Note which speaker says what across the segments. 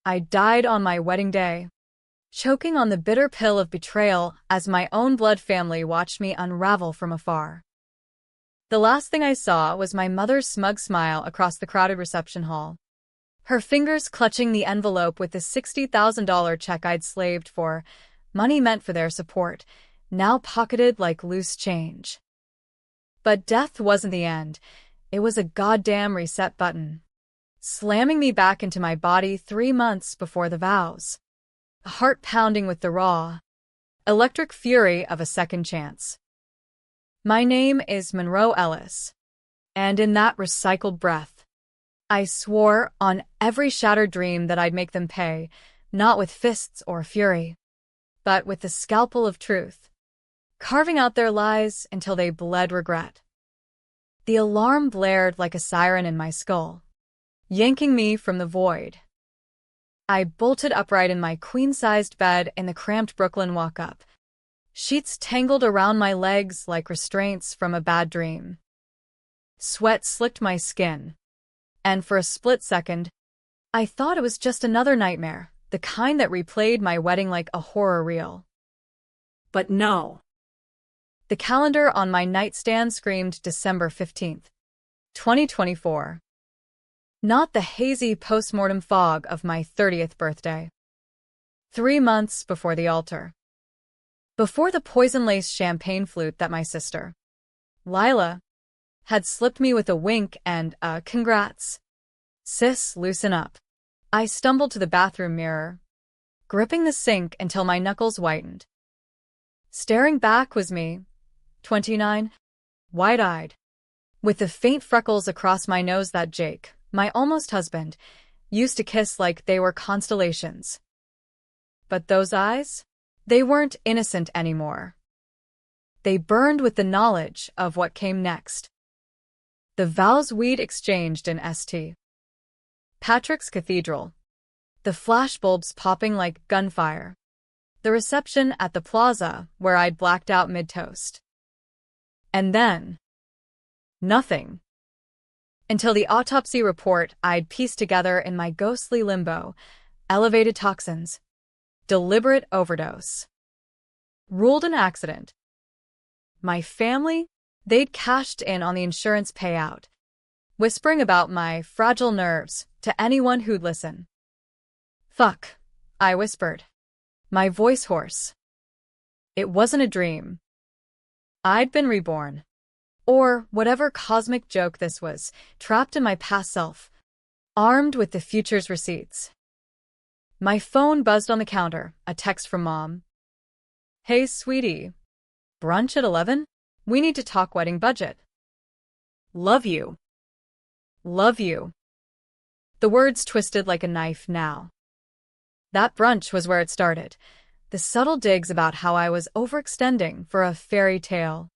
Speaker 1: I died on my wedding day, choking on the bitter pill of betrayal as my own blood family watched me unravel from afar. The last thing I saw was my mother's smug smile across the crowded reception hall, her fingers clutching the envelope with the $60,000 check I'd slaved for, money meant for their support, now pocketed like loose change. But death wasn't the end. It was a goddamn reset button, slamming me back into my body 3 months before the vows, heart pounding with the raw, electric fury of a second chance. My name is Monroe Ellis, and in that recycled breath, I swore on every shattered dream that I'd make them pay, not with fists or fury, but with the scalpel of truth, carving out their lies until they bled regret. The alarm blared like a siren in my skull, yanking me from the void. I bolted upright in my queen-sized bed in the cramped Brooklyn walk-up, sheets tangled around my legs like restraints from a bad dream. Sweat slicked my skin, and for a split second, I thought it was just another nightmare, the kind that replayed my wedding like a horror reel. But no. The calendar on my nightstand screamed December 15th, 2024. Not the hazy postmortem fog of my 30th birthday. 3 months before the altar. Before the poison-laced champagne flute that my sister, Lila, had slipped me with a wink and a congrats. Sis, loosen up. I stumbled to the bathroom mirror, gripping the sink until my knuckles whitened. Staring back was me, 29, wide-eyed, with the faint freckles across my nose that Jake, my almost husband, used to kiss like they were constellations. But those eyes? They weren't innocent anymore. They burned with the knowledge of what came next. The vows we'd exchanged in St. Patrick's Cathedral, the flashbulbs popping like gunfire, the reception at the plaza where I'd blacked out mid-toast. And then, nothing. Until the autopsy report I'd pieced together in my ghostly limbo, elevated toxins, deliberate overdose, ruled an accident. My family? They'd cashed in on the insurance payout, whispering about my fragile nerves to anyone who'd listen. Fuck, I whispered, my voice hoarse. It wasn't a dream. I'd been reborn. Or whatever cosmic joke this was, trapped in my past self, armed with the future's receipts. My phone buzzed on the counter, a text from Mom. Hey, sweetie. Brunch at 11? We need to talk wedding budget. Love you. Love you. The words twisted like a knife now. That brunch was where it started. The subtle digs about how I was overextending for a fairy tale.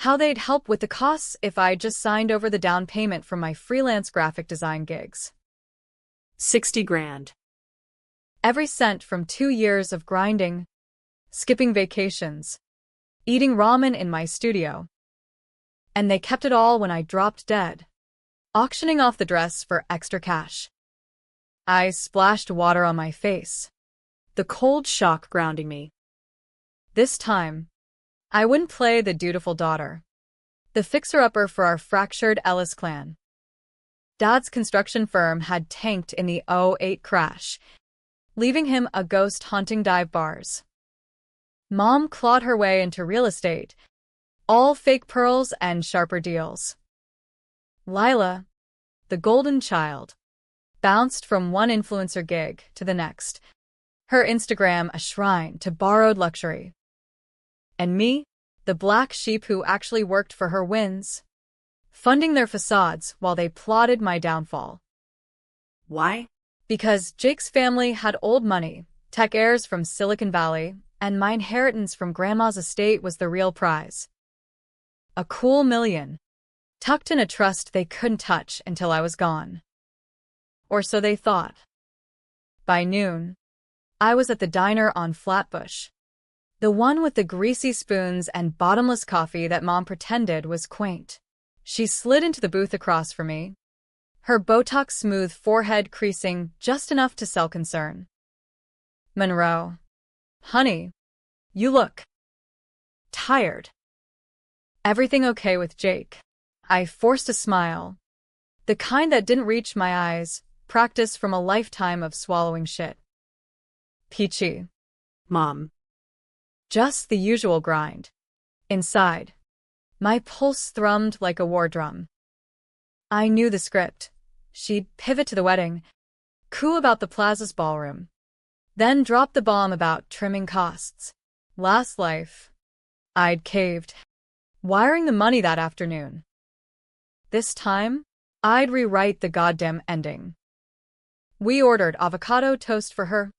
Speaker 1: How they'd help with the costs if I just signed over the down payment from my freelance graphic design gigs.
Speaker 2: 60 grand.
Speaker 1: Every cent from 2 years of grinding, skipping vacations, eating ramen in my studio. And they kept it all when I dropped dead, auctioning off the dress for extra cash. I splashed water on my face, the cold shock grounding me. This time, I wouldn't play the dutiful daughter, the fixer-upper for our fractured Ellis clan. Dad's construction firm had tanked in the '08 crash, leaving him a ghost haunting dive bars. Mom clawed her way into real estate, all fake pearls and sharper deals. Lila, the golden child, bounced from one influencer gig to the next, her Instagram a shrine to borrowed luxury. And me, the black sheep who actually worked for her wins, funding their facades while they plotted my downfall.
Speaker 2: Why?
Speaker 1: Because Jake's family had old money, tech heirs from Silicon Valley, and my inheritance from Grandma's estate was the real prize. A cool million, tucked in a trust they couldn't touch until I was gone. Or so they thought. By noon, I was at the diner on Flatbush, the one with the greasy spoons and bottomless coffee that Mom pretended was quaint. She slid into the booth across from me, her Botox-smooth forehead creasing just enough to sell concern. Monroe. Honey, you look tired. Everything okay with Jake? I forced a smile. The kind that didn't reach my eyes, practice from a lifetime of swallowing shit. Peachy.
Speaker 2: Mom.
Speaker 1: Just the usual grind. Inside, my pulse thrummed like a war drum. I knew the script. She'd pivot to the wedding, coo about the plaza's ballroom, then drop the bomb about trimming costs. Last life, I'd caved, wiring the money that afternoon. This time, I'd rewrite the goddamn ending. We ordered avocado toast for her,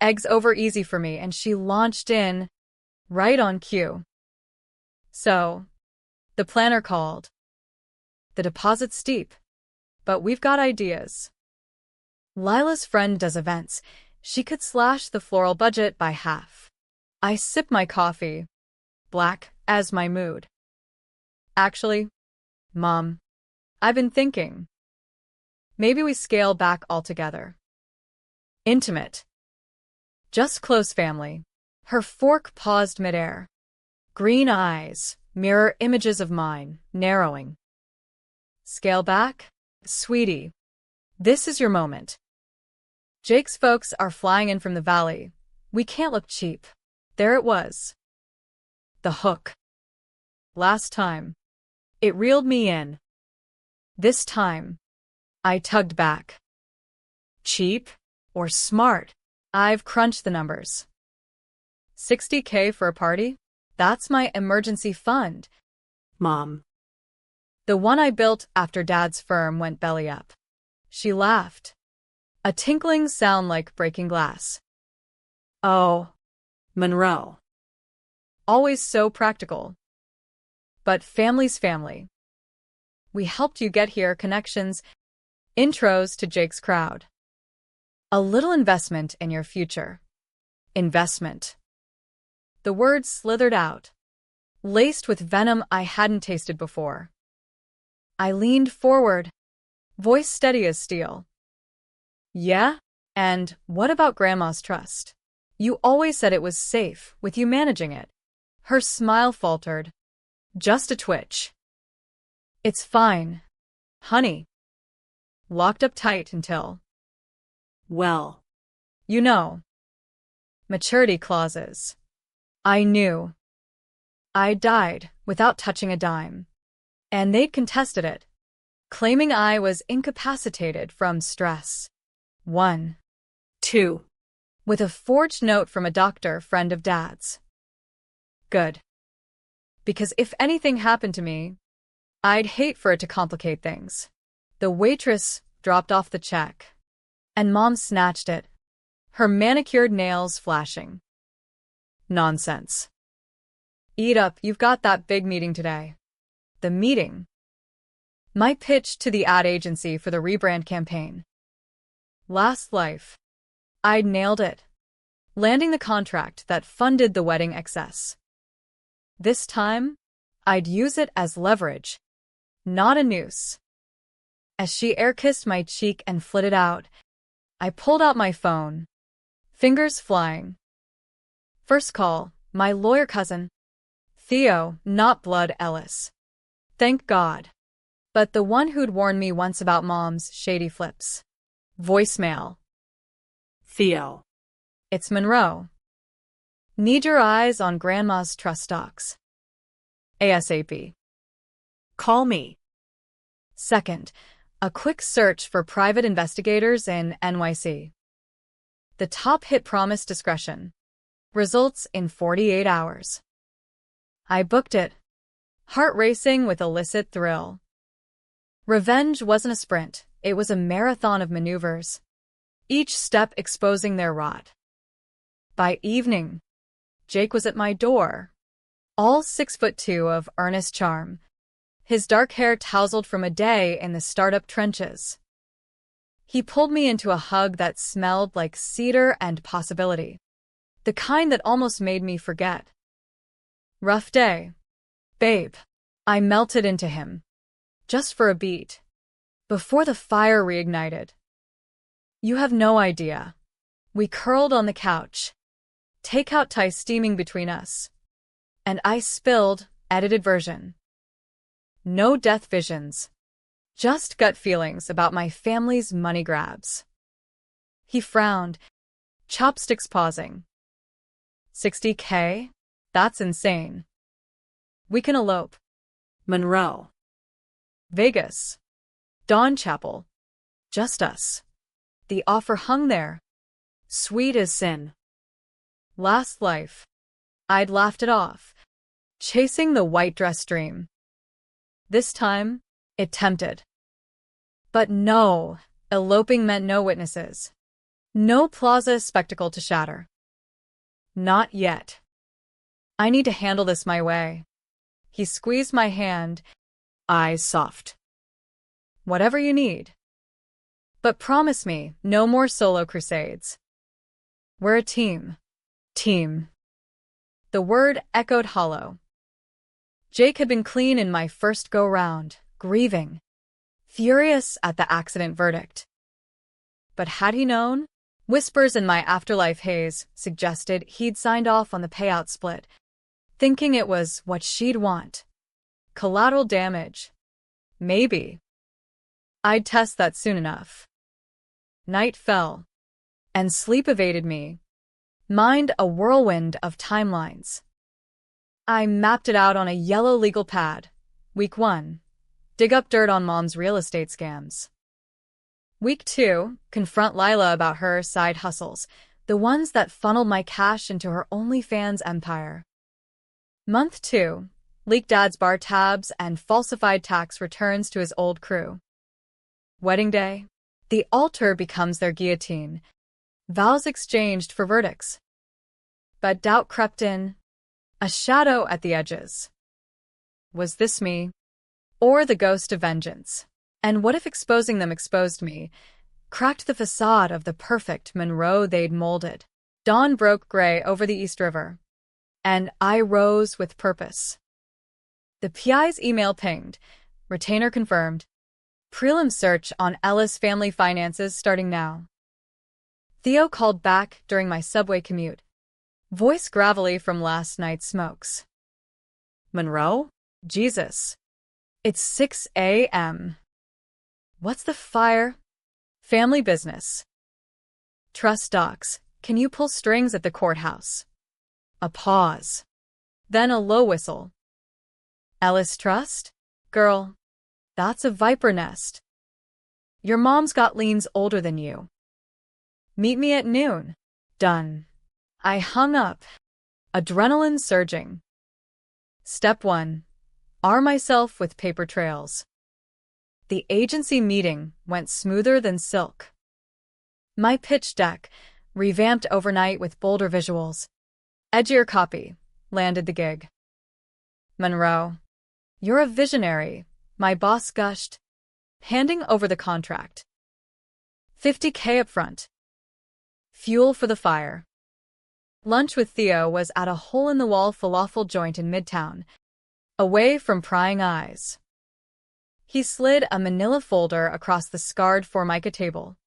Speaker 1: eggs over easy for me, and she launched in, right on cue. So, the planner called. The deposit's steep, but we've got ideas. Lila's friend does events. She could slash the floral budget by half. I sip my coffee, black as my mood. Actually, Mom, I've been thinking. Maybe we scale back altogether. Intimate. Just close family. Her fork paused midair. Green eyes, mirror images of mine, narrowing. Scale back? Sweetie, this is your moment. Jake's folks are flying in from the valley. We can't look cheap. There it was. The hook. Last time, it reeled me in. This time, I tugged back. Cheap or smart? I've crunched the numbers. $60K for a party? That's my emergency fund.
Speaker 2: Mom.
Speaker 1: The one I built after Dad's firm went belly up. She laughed. A tinkling sound like breaking glass. Oh,
Speaker 2: Monroe.
Speaker 1: always so practical. But family's family. We helped you get here, connections, intros to Jake's crowd. A little investment in your future. Investment. The words slithered out, laced with venom I hadn't tasted before. I leaned forward, voice steady as steel. Yeah? And what about Grandma's trust? You always said it was safe, with you managing it. Her smile faltered. Just a twitch. It's fine, honey. Locked up tight until...
Speaker 2: Well.
Speaker 1: You know. Maturity clauses. I knew. I died without touching a dime. And they'd contested it, claiming I was incapacitated from stress. 1.
Speaker 2: 2.
Speaker 1: With a forged note from a doctor friend of Dad's. Good. Because if anything happened to me, I'd hate for it to complicate things. The waitress dropped off the check, and Mom snatched it, her manicured nails flashing. Nonsense. Eat up, you've got that big meeting today. The meeting. My pitch to the ad agency for the rebrand campaign. Last life. I'd nailed it, landing the contract that funded the wedding excess. This time, I'd use it as leverage, not a noose. As she air-kissed my cheek and flitted out, I pulled out my phone, fingers flying. First call, my lawyer cousin. Theo, not Blood Ellis. Thank God. But the one who'd warned me once about Mom's shady flips. Voicemail.
Speaker 2: Theo.
Speaker 1: It's Monroe. Need your eyes on Grandma's trust stocks. ASAP.
Speaker 2: Call me.
Speaker 1: Second, a quick search for private investigators in NYC. The top hit promised discretion. Results in 48 hours. I booked it, heart racing with illicit thrill. Revenge wasn't a sprint, it was a marathon of maneuvers, each step exposing their rot. By evening, Jake was at my door, all 6'2" of earnest charm, his dark hair tousled from a day in the startup trenches. He pulled me into a hug that smelled like cedar and possibility, the kind that almost made me forget. Rough day, babe. I melted into him. Just for a beat. before the fire reignited. You have no idea. We curled on the couch, takeout tie steaming between us, and I spilled, edited version. No death visions, just gut feelings about my family's money grabs. He frowned, chopsticks pausing. 60K? That's insane. We can elope.
Speaker 2: Monroe.
Speaker 1: Vegas. Dawn Chapel. Just us. The offer hung there, sweet as sin. Last life. I'd laughed it off, chasing the white dress dream. This time, it tempted. But no, eloping meant no witnesses. No plaza spectacle to shatter. Not yet. I need to handle this my way. He squeezed my hand, eyes soft. Whatever you need. But promise me, no more solo crusades. We're a team. Team. The word echoed hollow. Jake had been clean in my first go-round, grieving, furious at the accident verdict. But had he known? Whispers in my afterlife haze suggested he'd signed off on the payout split, thinking it was what she'd want. Collateral damage. Maybe. I'd test that soon enough. Night fell, and sleep evaded me. Mind a whirlwind of timelines. I mapped it out on a yellow legal pad. Week 1. Dig up dirt on mom's real estate scams. Week 2. Confront Lila about her side hustles, the ones that funneled my cash into her OnlyFans empire. Month 2. Leak dad's bar tabs and falsified tax returns to his old crew. Wedding day. The altar becomes their guillotine. Vows exchanged for verdicts. But doubt crept in. A shadow at the edges. Was this me? Or the ghost of vengeance? And what if exposing them exposed me, cracked the facade of the perfect Monroe they'd molded? Dawn broke gray over the East River, and I rose with purpose. The PI's email pinged. Retainer confirmed. Prelim search on Ellis family finances starting now. Theo called back during my subway commute, voice gravelly from last night's smokes. Monroe? Jesus. It's 6 a.m. What's the fire? Family business. Trust docs. Can you pull strings at the courthouse? A pause. Then a low whistle. Ellis Trust? Girl, that's a viper nest. Your mom's got liens older than you. Meet me at noon. Done. I hung up, adrenaline surging. Step 1. Arm myself with paper trails. The agency meeting went smoother than silk. My pitch deck, revamped overnight with bolder visuals. Edgier copy, landed the gig. Monroe, you're a visionary, my boss gushed, handing over the contract. 50K up front. Fuel for the fire. Lunch with Theo was at a hole-in-the-wall falafel joint in Midtown, away from prying eyes. He slid a manila folder across the scarred Formica table.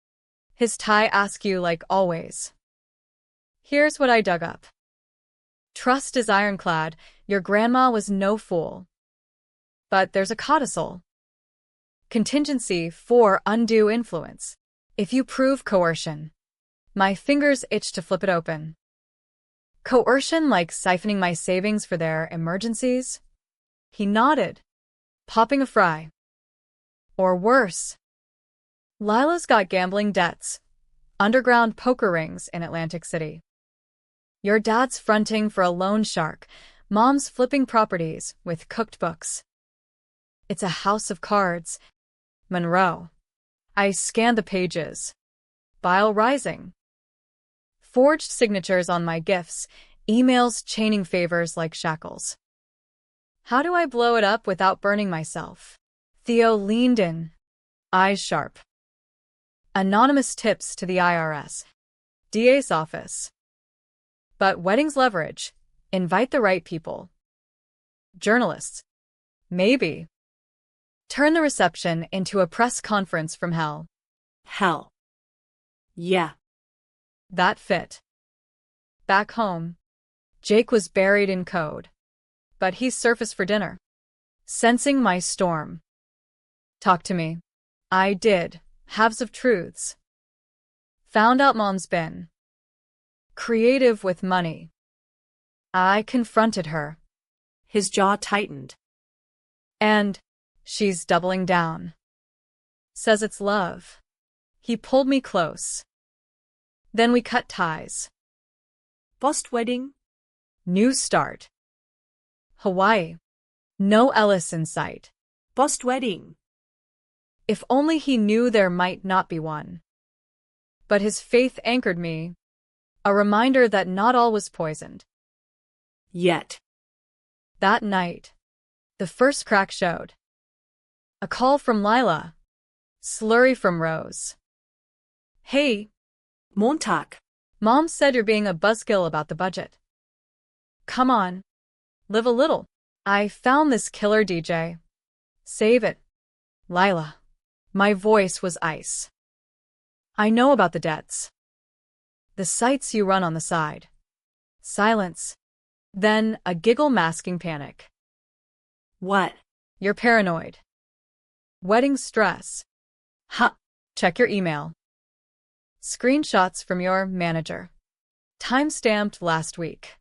Speaker 1: His tie askew like always. Here's what I dug up. Trust is ironclad, your grandma was no fool. But there's a codicil. Contingency for undue influence. If you prove coercion. My fingers itched to flip it open. Coercion like siphoning my savings for their emergencies? He nodded, popping a fry. Or worse. Lila's got gambling debts, underground poker rings in Atlantic City. Your dad's fronting for a loan shark, mom's flipping properties with cooked books. It's a house of cards. Monroe. I scanned the pages. Bile rising. Forged signatures on my gifts, emails chaining favors like shackles. How do I blow it up without burning myself? Theo leaned in, eyes sharp. Anonymous tips to the IRS. DA's office. But weddings leverage. Invite the right people. Journalists. Maybe. Turn the reception into a press conference from hell.
Speaker 2: Hell. Yeah.
Speaker 1: That fit. Back home, Jake was buried in code, but he surfaced for dinner. Sensing my storm. Talk to me. I did. Halves of truths. Found out Mom's been creative with money. I confronted her.
Speaker 2: His jaw tightened.
Speaker 1: And she's doubling down. Says it's love. He pulled me close. Then we cut ties.
Speaker 2: Post wedding?
Speaker 1: New start. Hawaii. No Ellis in sight.
Speaker 2: Post wedding.
Speaker 1: If only he knew there might not be one. But his faith anchored me, a reminder that not all was poisoned.
Speaker 2: Yet.
Speaker 1: That night, the first crack showed. A call from Lila. Slurry from Rose. Hey,
Speaker 2: Montag.
Speaker 1: Mom said you're being a buzzkill about the budget. Come on. Live a little. I found this killer DJ. Save it. Lila. My voice was ice. I know about the debts. The sites you run on the side. Silence. Then a giggle masking panic.
Speaker 2: What?
Speaker 1: You're paranoid. Wedding stress. Ha! Check your email. Screenshots from your manager. Time-stamped last week.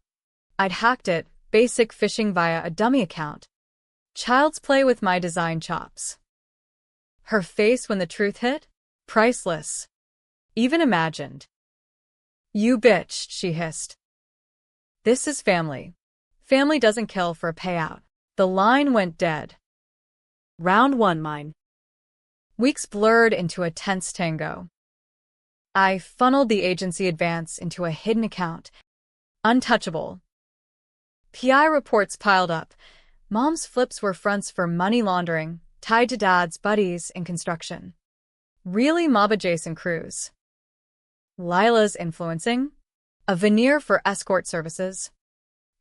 Speaker 1: I'd hacked it, basic phishing via a dummy account. Child's play with my design chops. Her face when the truth hit? Priceless. Even imagined. You bitch, she hissed. This is family. Family doesn't kill for a payout. The line went dead.
Speaker 2: Round one, mine.
Speaker 1: Weeks blurred into a tense tango. I funneled the agency advance into a hidden account. Untouchable. PI reports piled up. Mom's flips were fronts for money laundering, tied to Dad's buddies in construction. Really mob-adjacent crews. Lila's influencing? A veneer for escort services.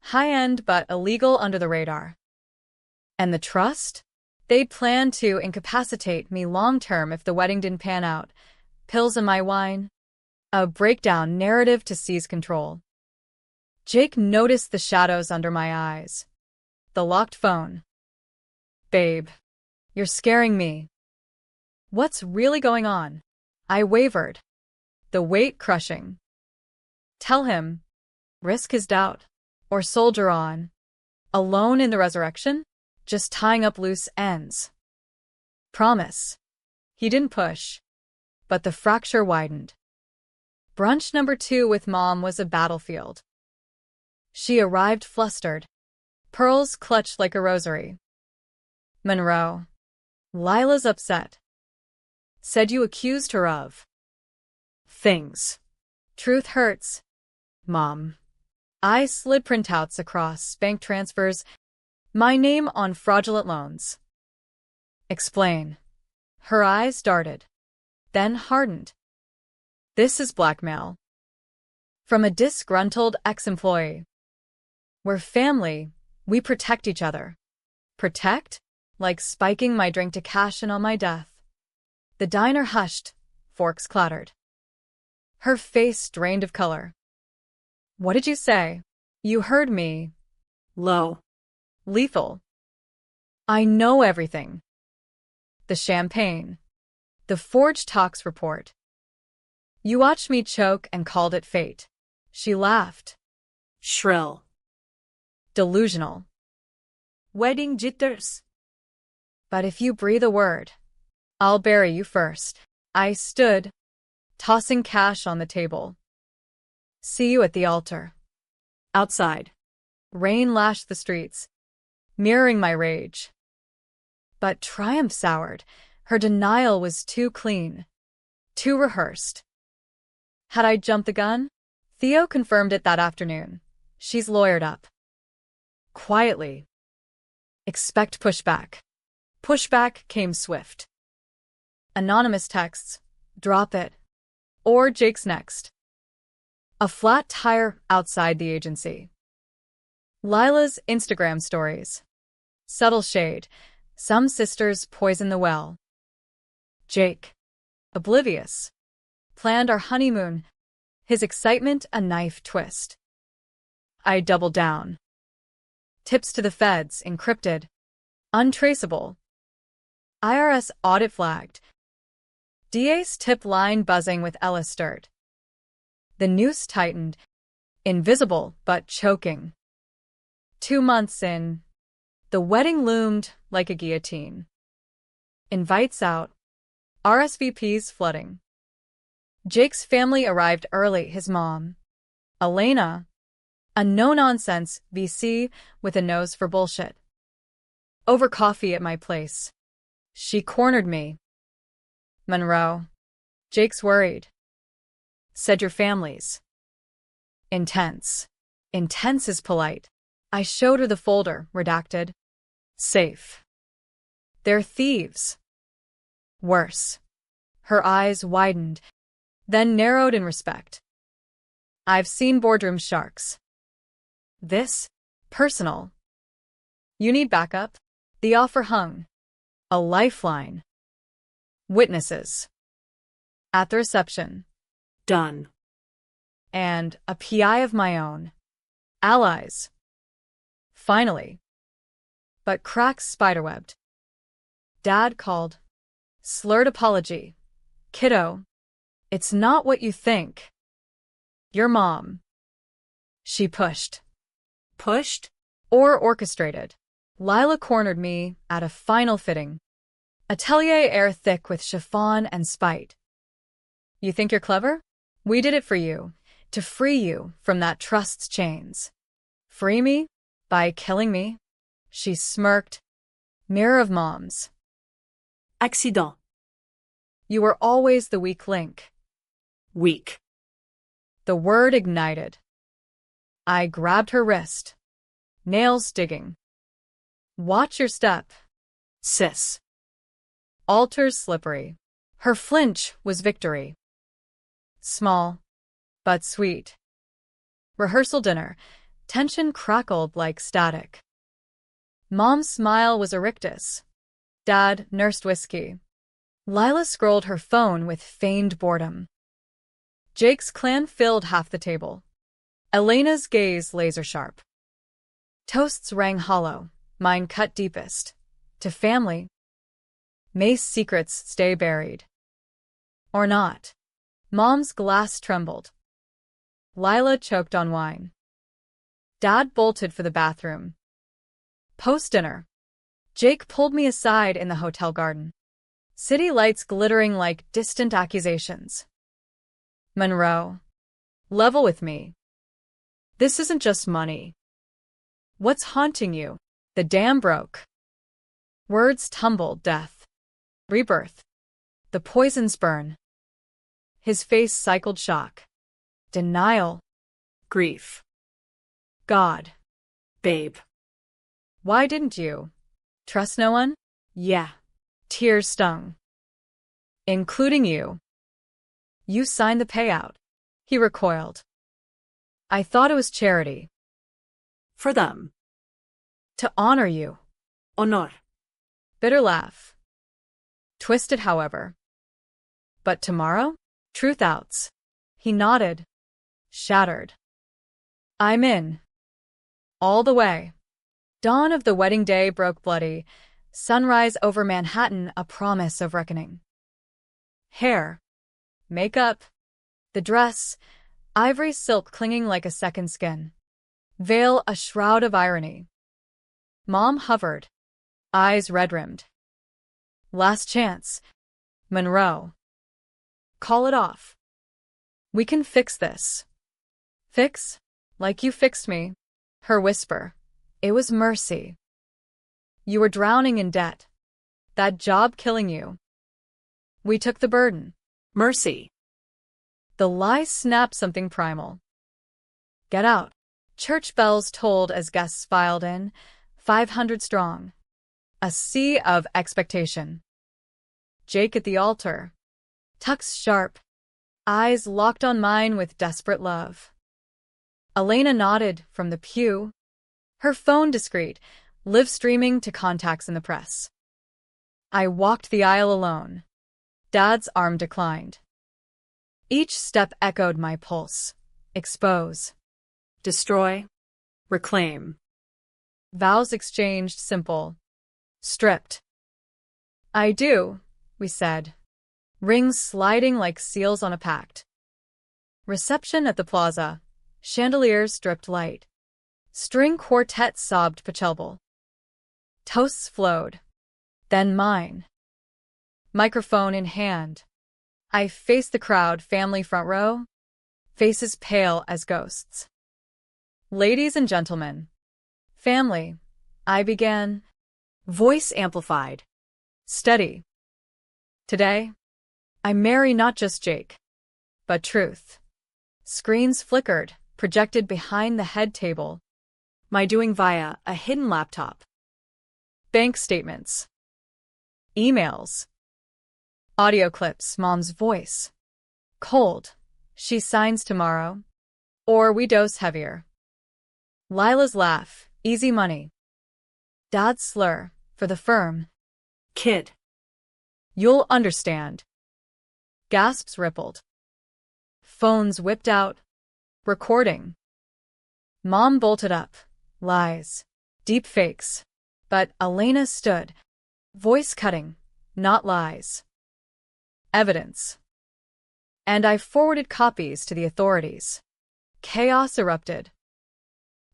Speaker 1: High-end but illegal under the radar. And the trust? They'd planned to incapacitate me long-term if the wedding didn't pan out. Pills in my wine. A breakdown narrative to seize control. Jake noticed the shadows under my eyes. The locked phone. Babe, you're scaring me. What's really going on? I wavered. The weight crushing. Tell him. Risk his doubt. Or soldier on. Alone in the resurrection? Just tying up loose ends. Promise. He didn't push. But the fracture widened. Brunch number 2 with Mom was a battlefield. She arrived flustered. Pearls clutched like a rosary. Monroe. Lila's upset. Said you accused her of things. Truth hurts. Mom. I slid printouts across bank transfers. My name on fraudulent loans. Explain. Her eyes darted. Then hardened. This is blackmail. From a disgruntled ex-employee. We're family. We protect each other. Protect? Like spiking my drink to cash in on my death. The diner hushed. Forks clattered. Her face drained of color. What did you say? You heard me.
Speaker 2: Low.
Speaker 1: Lethal. I know everything. The champagne. The forged talks report. You watched me choke and called it fate. She laughed.
Speaker 2: Shrill.
Speaker 1: Delusional.
Speaker 2: Wedding jitters.
Speaker 1: But if you breathe a word, I'll bury you first. I stood, tossing cash on the table. See you at the altar. Outside. Rain lashed the streets, mirroring my rage. But triumph soured. Her denial was too clean, too rehearsed. Had I jumped the gun? Theo confirmed it that afternoon. She's lawyered up. Quietly. Expect pushback. Pushback came swift. Anonymous texts. Drop it. Or Jake's next. A flat tire outside the agency. Lila's Instagram stories. Subtle shade. Some sisters poison the well. Jake, oblivious, planned our honeymoon, his excitement a knife twist. I doubled down. Tips to the feds encrypted. Untraceable. IRS audit flagged. DA's tip line buzzing with Ella stirred. The noose tightened. Invisible but choking. 2 months in, the wedding loomed like a guillotine. Invites out. RSVPs flooding. Jake's family arrived early, his mom, Elena, a no-nonsense VC with a nose for bullshit. Over coffee at my place. She cornered me. Monroe. Jake's worried. Said your family's. Intense. Intense is polite. I showed her the folder, redacted. Safe. They're thieves. Worse. Her eyes widened, then narrowed in respect. I've seen boardroom sharks. This? Personal. You need backup? The offer hung. A lifeline. Witnesses. At the reception.
Speaker 2: Done.
Speaker 1: And a PI of my own. Allies. Finally. But cracks spiderwebbed. Dad called. Slurred apology. Kiddo. It's not what you think. Your mom. She pushed.
Speaker 2: Pushed?
Speaker 1: Or orchestrated. Lila cornered me at a final fitting. Atelier air thick with chiffon and spite. You think you're clever? We did it for you, to free you from that trust's chains. Free me? By killing me? She smirked. Mirror of moms.
Speaker 2: Accident.
Speaker 1: You were always the weak link.
Speaker 2: Weak.
Speaker 1: The word ignited. I grabbed her wrist. Nails digging. Watch your step.
Speaker 2: Sis.
Speaker 1: Altars slippery. Her flinch was victory. Small, but sweet. Rehearsal dinner. Tension crackled like static. Mom's smile was a rictus. Dad nursed whiskey. Lila scrolled her phone with feigned boredom. Jake's clan filled half the table. Elena's gaze laser-sharp. Toasts rang hollow, mine cut deepest. To family. May secrets stay buried. Or not. Mom's glass trembled. Lila choked on wine. Dad bolted for the bathroom. Post-dinner. Jake pulled me aside in the hotel garden. City lights glittering like distant accusations. Monroe. Level with me. This isn't just money. What's haunting you? The dam broke. Words tumbled, death. Rebirth. The poisons burn. His face cycled shock. Denial.
Speaker 2: Grief.
Speaker 1: God.
Speaker 2: Babe.
Speaker 1: Why didn't you? Trust no one?
Speaker 2: Yeah.
Speaker 1: Tears stung. Including you. You signed the payout. He recoiled. I thought it was charity.
Speaker 2: For them.
Speaker 1: To honor you.
Speaker 2: Honor.
Speaker 1: Bitter laugh. Twisted, however. But tomorrow? Truth outs. He nodded. Shattered. I'm in. All the way. Dawn of the wedding day broke bloody. Sunrise over Manhattan, a promise of reckoning. Hair. Makeup. The dress. Ivory silk clinging like a second skin. Veil a shroud of irony. Mom hovered. Eyes red-rimmed. Last chance. Monroe. Call it off. We can fix this. Fix? Like you fixed me. Her whisper. It was mercy. You were drowning in debt. That job killing you. We took the burden.
Speaker 2: Mercy.
Speaker 1: The lie snapped something primal. Get out. Church bells tolled as guests filed in, 500 strong. A sea of expectation. Jake at the altar. Tucks sharp. Eyes locked on mine with desperate love. Elena nodded from the pew. Her phone discreet, live streaming to contacts in the press. I walked the aisle alone. Dad's arm declined. Each step echoed my pulse. Expose.
Speaker 2: Destroy. Reclaim.
Speaker 1: Vows exchanged, simple. Stripped. I do, we said. Rings sliding like seals on a pact. Reception at the plaza. Chandeliers dripped light. String quartet sobbed Pachelbel. Toasts flowed. Then mine. Microphone in hand. I faced the crowd, family front row. Faces pale as ghosts. Ladies and gentlemen. Family. I began.
Speaker 2: Voice amplified.
Speaker 1: Steady. Today, I marry not just Jake, but truth. Screens flickered, projected behind the head table.
Speaker 2: My doing via a hidden laptop.
Speaker 1: Bank statements. Emails. Audio clips, mom's voice. Cold. She signs tomorrow. Or we dose heavier. Lila's laugh, easy money. Dad's slur, for the firm.
Speaker 2: Kid.
Speaker 1: You'll understand. Gasps rippled. Phones whipped out. Recording. Mom bolted up. Lies. Deep fakes. But Elena stood. Voice cutting, not lies. Evidence. And I forwarded copies to the authorities. Chaos erupted.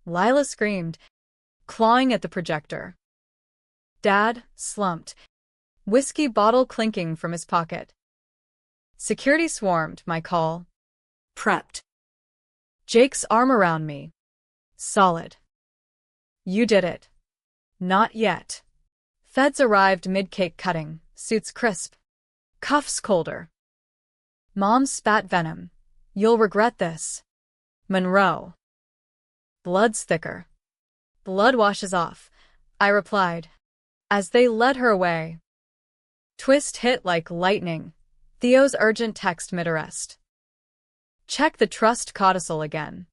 Speaker 1: Lila screamed, clawing at the projector. Dad slumped, whiskey bottle clinking from his pocket. Security swarmed my call.
Speaker 2: Prepped.
Speaker 1: Jake's arm around me. Solid. You did it. Not yet. Feds arrived mid-cake cutting, suits crisp. Cuffs colder. Mom spat venom. You'll regret this. Monroe. Blood's thicker. Blood washes off, I replied, as they led her away. Twist hit like lightning. Theo's urgent text mid-arrest. Check the trust codicil again.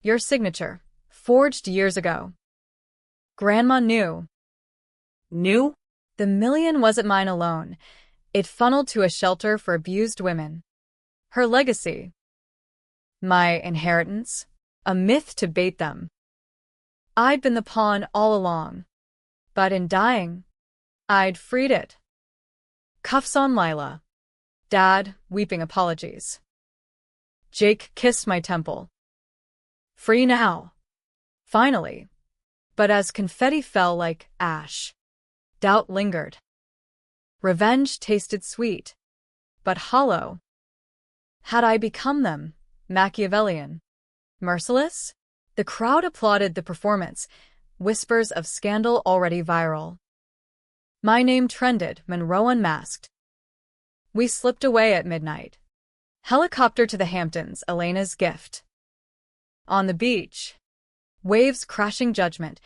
Speaker 1: Your signature, forged years ago. Grandma knew.
Speaker 2: Knew?
Speaker 1: The $1 million wasn't mine alone. It funneled to a shelter for abused women. Her legacy. My inheritance. A myth to bait them. I'd been the pawn all along. But in dying, I'd freed it. Cuffs on Lila. Dad, weeping apologies. Jake kissed my temple. Free now. Finally. But as confetti fell like ash, doubt lingered. Revenge tasted sweet, but hollow. Had I become them, Machiavellian, merciless? The crowd applauded the performance, whispers of scandal already viral. My name trended, Monroe unmasked. We slipped away at midnight. Helicopter to the Hamptons, Elena's gift. On the beach. Waves crashing judgment.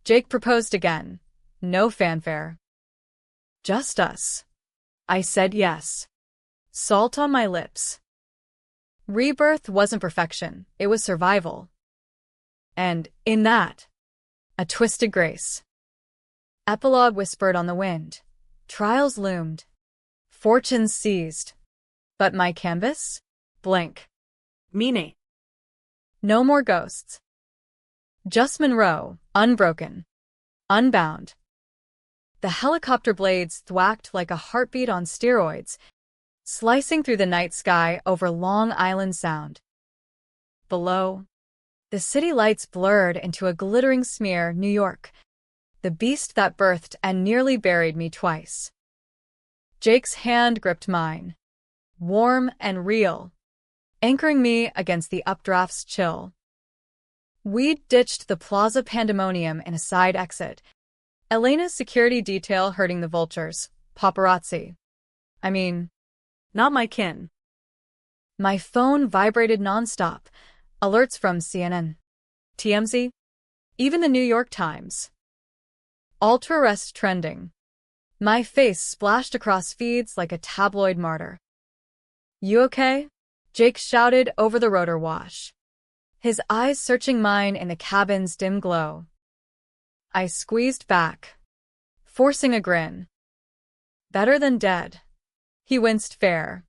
Speaker 1: Jake proposed again. No fanfare. Just us. I said yes. Salt on my lips. Rebirth wasn't perfection, it was survival. And, in that, a twisted grace. Epilogue whispered on the wind. Trials loomed. Fortunes seized. But my canvas? Blank.
Speaker 2: Meaning.
Speaker 1: No more ghosts. Just Monroe, unbroken. Unbound. The helicopter blades thwacked like a heartbeat on steroids, slicing through the night sky over Long Island Sound. Below, the city lights blurred into a glittering smear, New York, the beast that birthed and nearly buried me twice. Jake's hand gripped mine, warm and real, anchoring me against the updraft's chill. We'd ditched the plaza pandemonium in a side exit. Elena's security detail herding the vultures. Paparazzi. I mean,
Speaker 2: Not my kin.
Speaker 1: my phone vibrated nonstop. Alerts from CNN, TMZ, even the New York Times. Ultra-arrest trending. My face splashed across feeds like a tabloid martyr. You okay? Jake shouted over the rotor wash, his eyes searching mine in the cabin's dim glow. I squeezed back, forcing a grin. Better than dead. He winced fair.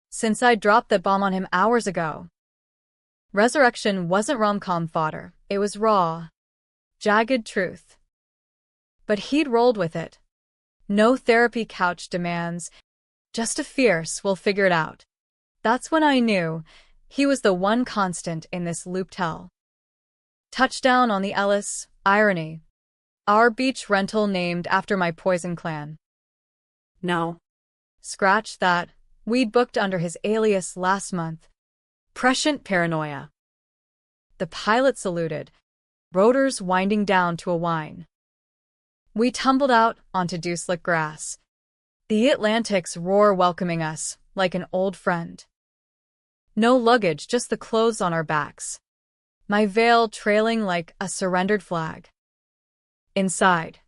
Speaker 1: Since I dropped that bomb on him hours ago. Resurrection wasn't rom-com fodder. It was raw, jagged truth. But he'd rolled with it. No therapy couch demands. Just a fierce, we'll figure it out. That's when I knew he was the one constant in this looped hell. Touchdown on the Ellis, irony. Our beach rental named after my poison clan.
Speaker 2: No.
Speaker 1: Scratch that. We'd booked under his alias last month.
Speaker 2: Prescient paranoia.
Speaker 1: The pilot saluted, rotors winding down to a whine. We tumbled out onto dew-slick grass. The Atlantic's roar welcoming us like an old friend. No luggage, just the clothes on our backs. My veil trailing like a surrendered flag. Inside,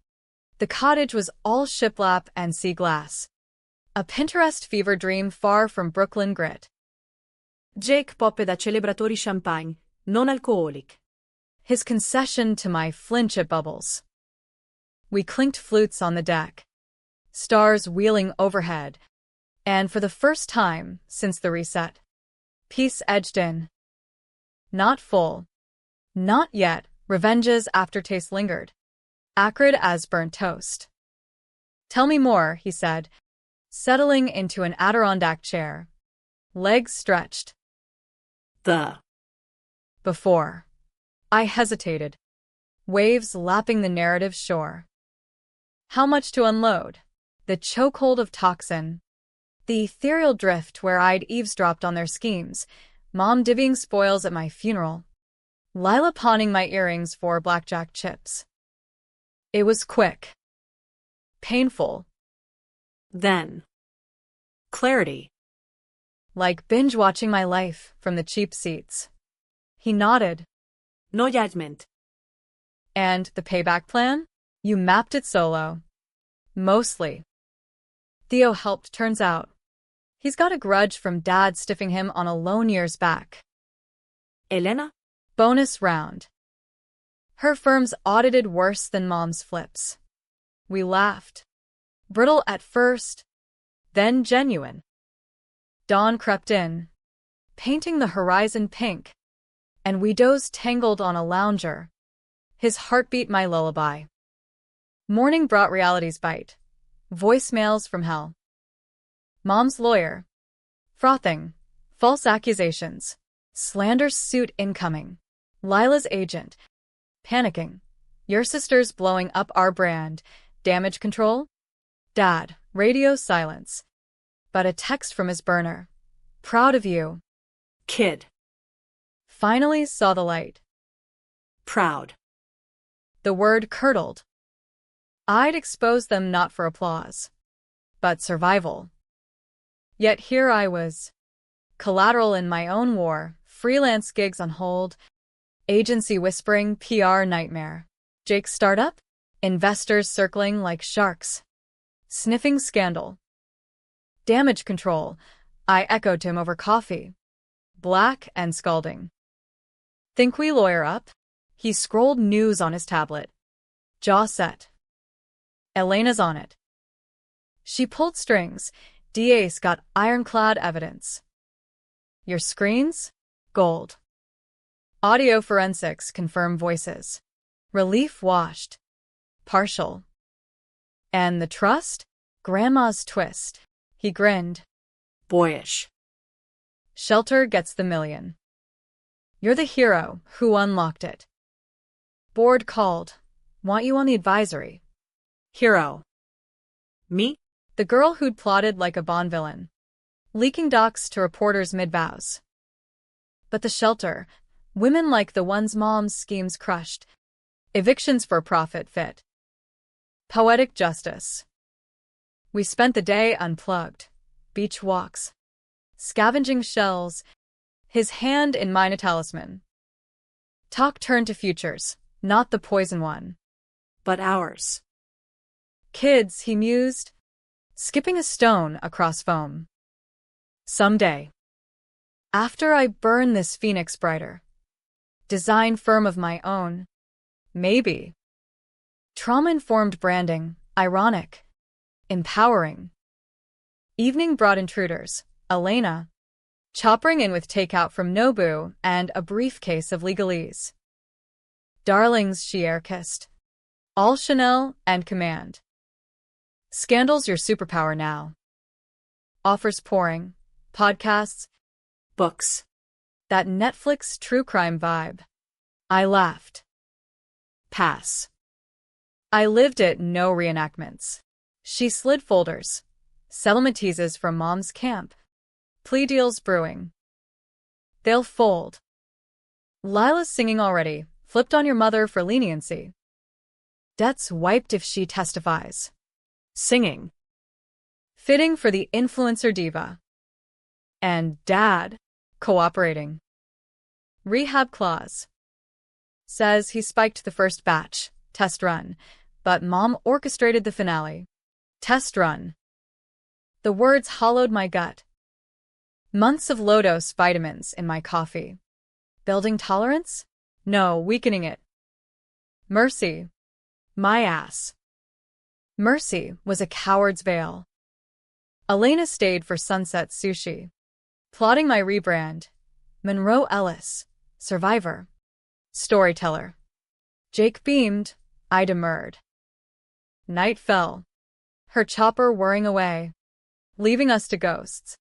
Speaker 1: the cottage was all shiplap and sea glass. A Pinterest fever dream far from Brooklyn grit.
Speaker 2: Jake poppe da celebratori champagne, non alcoholic.
Speaker 1: His concession to my flinch at bubbles. We clinked flutes on the deck. Stars wheeling overhead. And for the first time since the reset, peace edged in. Not full. Not yet. Revenge's aftertaste lingered. Acrid as burnt toast. Tell me more, he said, settling into an Adirondack chair. Legs stretched. Before. I hesitated. Waves lapping the narrative shore. How much to unload? The chokehold of toxin. The ethereal drift where I'd eavesdropped on their schemes. Mom divvying spoils at my funeral. Lila pawning my earrings for blackjack chips. It was quick. Painful.
Speaker 2: Then. Clarity.
Speaker 1: Like binge-watching my life from the cheap seats. He nodded.
Speaker 2: No judgment.
Speaker 1: And the payback plan? You mapped it solo. Mostly. Theo helped, turns out. He's got a grudge from Dad stiffing him on a loan years back.
Speaker 2: Elena?
Speaker 1: Bonus round. Her firm's audited worse than Mom's flips. We laughed. Brittle at first, then genuine. Dawn crept in, painting the horizon pink, and we dozed tangled on a lounger. His heartbeat my lullaby. Morning brought reality's bite. Voicemails from hell. Mom's lawyer. Frothing. False accusations. Slander suit incoming. Lila's agent. Panicking. Your sister's blowing up our brand. Damage control? Dad. Radio silence. But a text from his burner. Proud of you.
Speaker 2: Kid.
Speaker 1: Finally saw the light.
Speaker 2: Proud.
Speaker 1: The word curdled. I'd expose them not for applause, but survival. Yet here I was. Collateral in my own war, freelance gigs on hold, agency whispering, PR nightmare. Jake's startup? Investors circling like sharks. Sniffing scandal. Damage control, I echoed him over coffee. Black and scalding. Think we lawyer up? He scrolled news on his tablet. Jaw set. Elena's on it. She pulled strings. DA's got ironclad evidence. Your screens? Gold. Audio forensics confirm voices. Relief washed. Partial. And the trust? Grandma's twist. He grinned.
Speaker 2: Boyish.
Speaker 1: Shelter gets the million. You're the hero who unlocked it. Board called. Want you on the advisory.
Speaker 2: Hero. Me?
Speaker 1: The girl who'd plotted like a Bond villain. Leaking docs to reporters mid-vows. But the shelter, women like the ones Mom's schemes crushed. Evictions for profit fit. Poetic justice. We spent the day unplugged. Beach walks. Scavenging shells. His hand in mine a talisman. Talk turned to futures, not the poison one.
Speaker 2: But ours.
Speaker 1: Kids, he mused, skipping a stone across foam. Someday. After I burn this phoenix brighter. Design firm of my own. Maybe. Trauma-informed branding, ironic. Empowering. Evening brought intruders, Elena, choppering in with takeout from Nobu and a briefcase of legalese. Darlings, she air-kissed. All Chanel and command. Scandal's your superpower now. Offers pouring. Podcasts.
Speaker 2: Books.
Speaker 1: That Netflix true crime vibe. I laughed.
Speaker 2: Pass.
Speaker 1: I lived it, no reenactments. She slid folders. Settlement teases from mom's camp. Plea deals brewing. They'll fold. Lila's singing already. Flipped on your mother for leniency. Debt's wiped if she testifies.
Speaker 2: Singing.
Speaker 1: Fitting for the influencer diva. And Dad, cooperating. Rehab clause. Says he spiked the first batch, test run, but Mom orchestrated the finale. Test run. The words hollowed my gut. Months of low-dose vitamins in my coffee. Building tolerance? No, weakening it. Mercy. My ass. Mercy was a coward's veil. Elena stayed for sunset sushi. Plotting my rebrand. Monroe Ellis. Survivor. Storyteller. Jake beamed. I demurred. Night fell. Her chopper whirring away, leaving us to ghosts.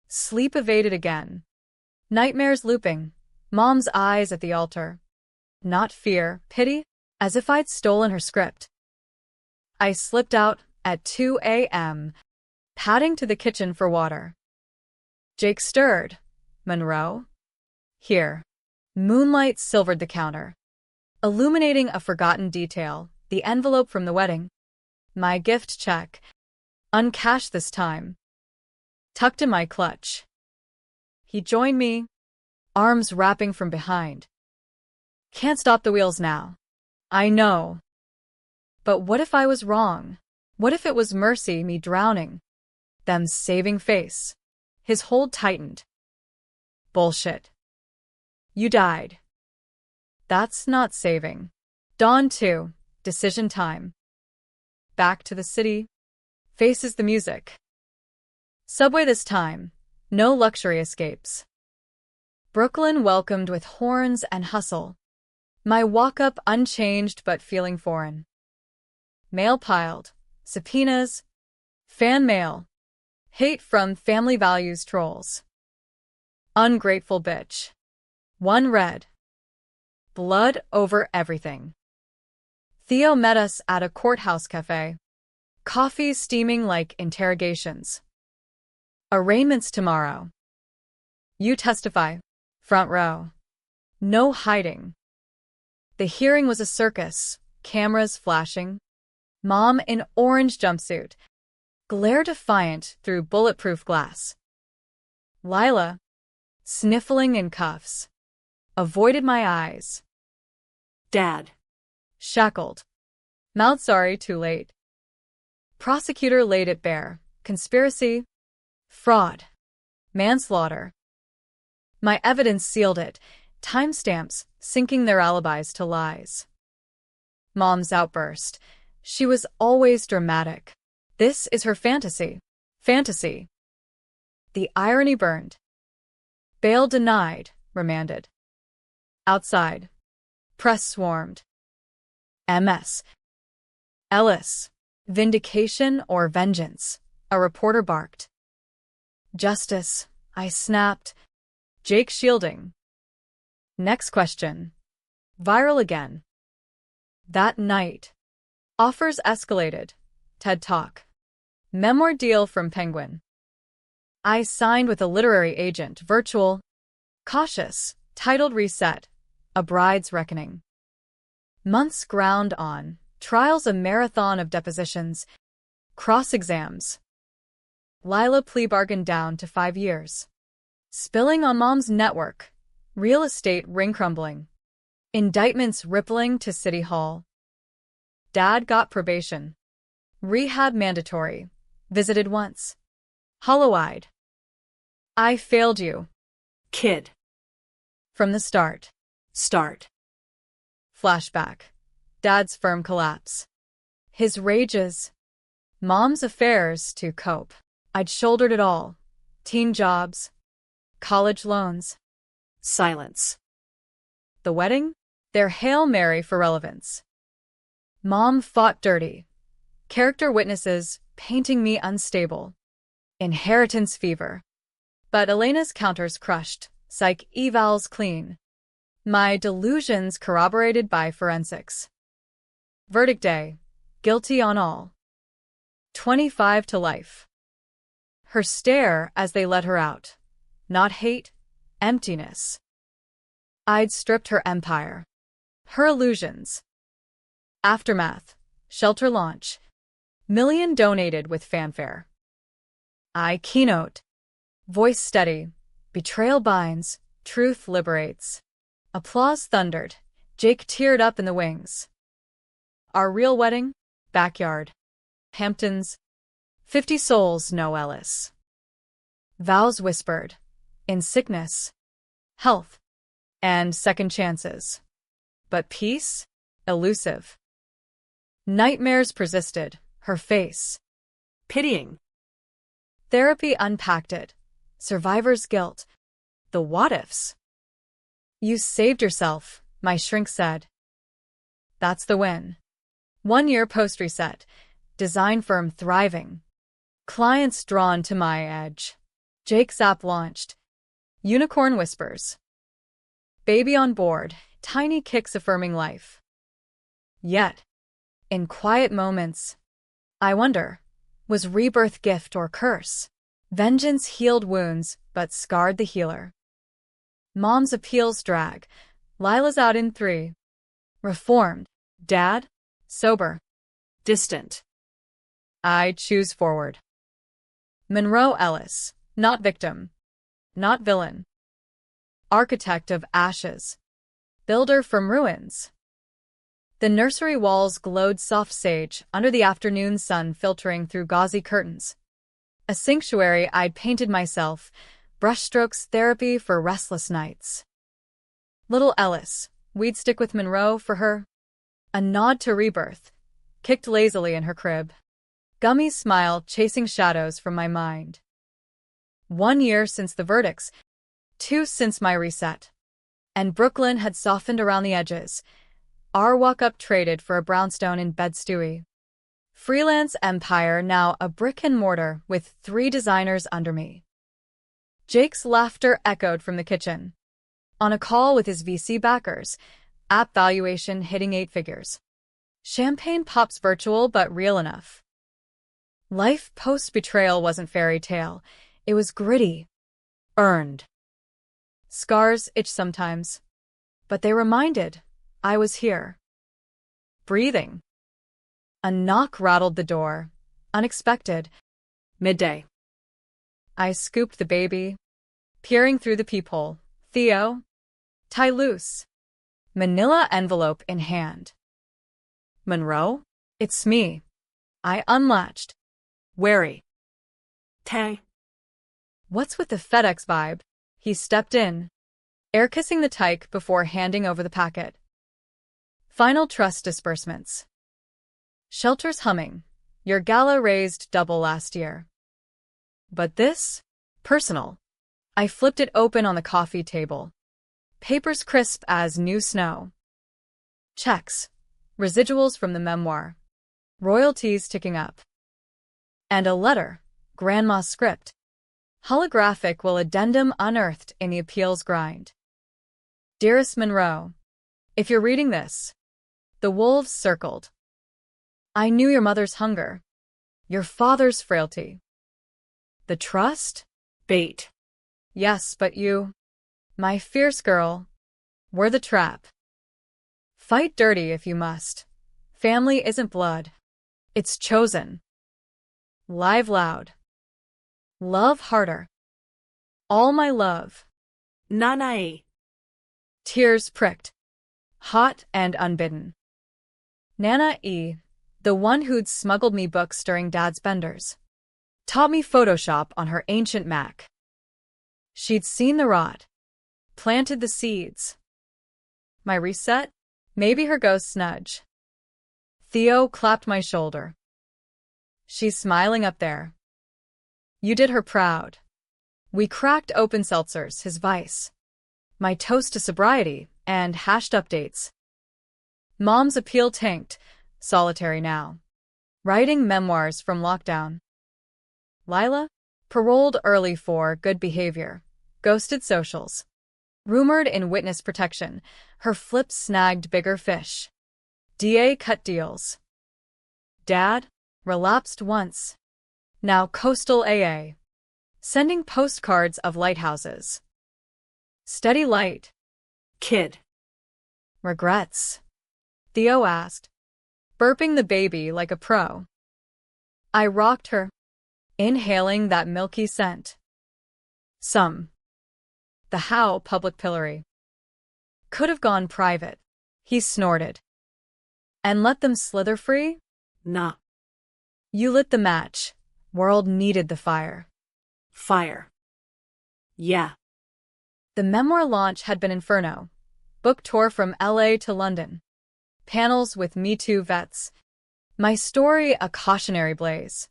Speaker 1: Sleep evaded again. Nightmares looping. Mom's eyes at the altar. Not fear, pity, as if I'd stolen her script. I slipped out at 2 a.m., padding to the kitchen for water. Jake stirred. Monroe? Here. Moonlight silvered the counter, illuminating a forgotten detail, the envelope from the wedding. My gift check. Uncashed this time. Tucked in my clutch. He joined me, arms wrapping from behind. Can't stop the wheels now. I know. But what if I was wrong? What if it was Mercy, me drowning? Them saving face. His hold tightened. Bullshit. You died. That's not saving. Dawn 2. Decision time. Back to the city. Faces the music. Subway this time. No luxury escapes. Brooklyn welcomed with horns and hustle. My walk-up unchanged but feeling foreign. Mail piled. Subpoenas. Fan mail. Hate from family values trolls. Ungrateful bitch. One read. Blood over everything. Theo met us at a courthouse cafe. Coffee steaming like interrogations. Arraignments tomorrow. You testify. Front row. No hiding. The hearing was a circus, cameras flashing. Mom in orange jumpsuit. Glare defiant through bulletproof glass. Lila, sniffling in cuffs, avoided my eyes.
Speaker 2: Dad.
Speaker 1: Shackled. Mouth sorry, too late. Prosecutor laid it bare. Conspiracy. Fraud. Manslaughter. My evidence sealed it. Timestamps syncing their alibis to lies. Mom's outburst. She was always dramatic. This is her fantasy. Fantasy. The irony burned. Bail denied, remanded. Outside. Press swarmed. MS. Ellis. Vindication or vengeance? A reporter barked. Justice, I snapped. Jake shielding. Next question. Viral again. That night. Offers escalated. TED Talk. Memoir deal from Penguin. I signed with a literary agent, virtual. Cautious, titled Reset. A Bride's Reckoning. Months ground on. Trials a marathon of depositions. Cross-exams. Lila plea bargained down to 5 years. Spilling on Mom's network. Real estate ring crumbling. Indictments rippling to City Hall. Dad got probation. Rehab mandatory. Visited once. Hollow-eyed. I failed you.
Speaker 2: Kid.
Speaker 1: From the start. Flashback. Dad's firm collapse. His rages. Mom's affairs to cope. I'd shouldered it all. Teen jobs, college loans.
Speaker 2: Silence.
Speaker 1: The wedding? Their Hail Mary for relevance. Mom fought dirty. Character witnesses painting me unstable. Inheritance fever. But Elena's counters crushed. Psych evals clean. My delusions corroborated by forensics. Verdict day. Guilty on all. 25 to life. Her stare as they let her out. Not hate, emptiness. I'd stripped her empire. Her illusions. Aftermath. Shelter launch. Million donated with fanfare. I keynote. Voice steady. Betrayal binds. Truth liberates. Applause thundered. Jake teared up in the wings. Our real wedding? Backyard. Hamptons. 50 souls, no Ellis. Vows whispered. In sickness. Health. And second chances. But peace? Elusive. Nightmares persisted. Her face.
Speaker 2: Pitying.
Speaker 1: Therapy unpacked it. Survivor's guilt. The what-ifs. You saved yourself, my shrink said. That's the win. 1 year post-reset. Design firm thriving. Clients drawn to my edge. Jake's app launched. Unicorn whispers. Baby on board. Tiny kicks affirming life. Yet, in quiet moments, I wonder, was rebirth gift or curse? Vengeance healed wounds, but scarred the healer. Mom's appeals drag. Lila's out in 3. Reformed. Dad? Sober.
Speaker 2: Distant.
Speaker 1: I choose forward. Monroe Ellis. Not victim. Not villain. Architect of ashes. Builder from ruins. The nursery walls glowed soft sage under the afternoon sun filtering through gauzy curtains. A sanctuary I'd painted myself, brushstrokes therapy for restless nights. Little Ellis, we'd stick with Monroe for her. A nod to rebirth, kicked lazily in her crib. Gummy smile chasing shadows from my mind. 1 year since the verdicts, 2 since my reset. And Brooklyn had softened around the edges. Our walk-up traded for a brownstone in Bed-Stuy. Freelance empire now a brick and mortar with 3 designers under me. Jake's laughter echoed from the kitchen. On a call with his VC backers, app valuation hitting 8 figures. Champagne pops virtual but real enough. Life post-betrayal wasn't fairy tale. It was gritty. Earned. Scars itch sometimes. But they reminded I was here. Breathing. A knock rattled the door. Unexpected.
Speaker 2: Midday.
Speaker 1: I scooped the baby, peering through the peephole. Theo? Tie loose. Manila envelope in hand. Monroe? It's me. I unlatched. Wary.
Speaker 2: Tay.
Speaker 1: What's with the FedEx vibe? He stepped in, air-kissing the tyke before handing over the packet. Final trust disbursements. Shelter's humming. Your gala raised double last year. But this? Personal. I flipped it open on the coffee table. Papers crisp as new snow. Checks. Residuals from the memoir. Royalties ticking up. And a letter. Grandma's script. Holographic will addendum unearthed in the appeals grind. Dearest Monroe, if you're reading this, the wolves circled. I knew your mother's hunger, your father's frailty. The trust?
Speaker 2: Bait.
Speaker 1: Yes, but you, my fierce girl, were the trap. Fight dirty if you must. Family isn't blood. It's chosen. Live loud. Love harder. All my love.
Speaker 2: Nanay.
Speaker 1: Tears pricked. Hot and unbidden. Nana E., the one who'd smuggled me books during Dad's benders, taught me Photoshop on her ancient Mac. She'd seen the rot, planted the seeds. My reset? Maybe her ghost nudge. Theo clapped my shoulder. She's smiling up there. You did her proud. We cracked open seltzers, his vice. My toast to sobriety, and hashed updates. Mom's appeal tanked, solitary now. Writing memoirs from lockdown. Lila? Paroled early for good behavior. Ghosted socials. Rumored in witness protection, her flips snagged bigger fish. DA cut deals. Dad? Relapsed once. Now coastal AA. Sending postcards of lighthouses. Steady light.
Speaker 2: Kid.
Speaker 1: Regrets? Theo asked, burping the baby like a pro. I rocked her, inhaling that milky scent. Some. The how public pillory. Could have gone private, he snorted. And let them slither free?
Speaker 2: Nah.
Speaker 1: You lit the match. World needed the fire.
Speaker 2: Fire. Yeah.
Speaker 1: The memoir launch had been inferno. Book tour from LA to London. Panels with Me Too vets. My story a cautionary blaze.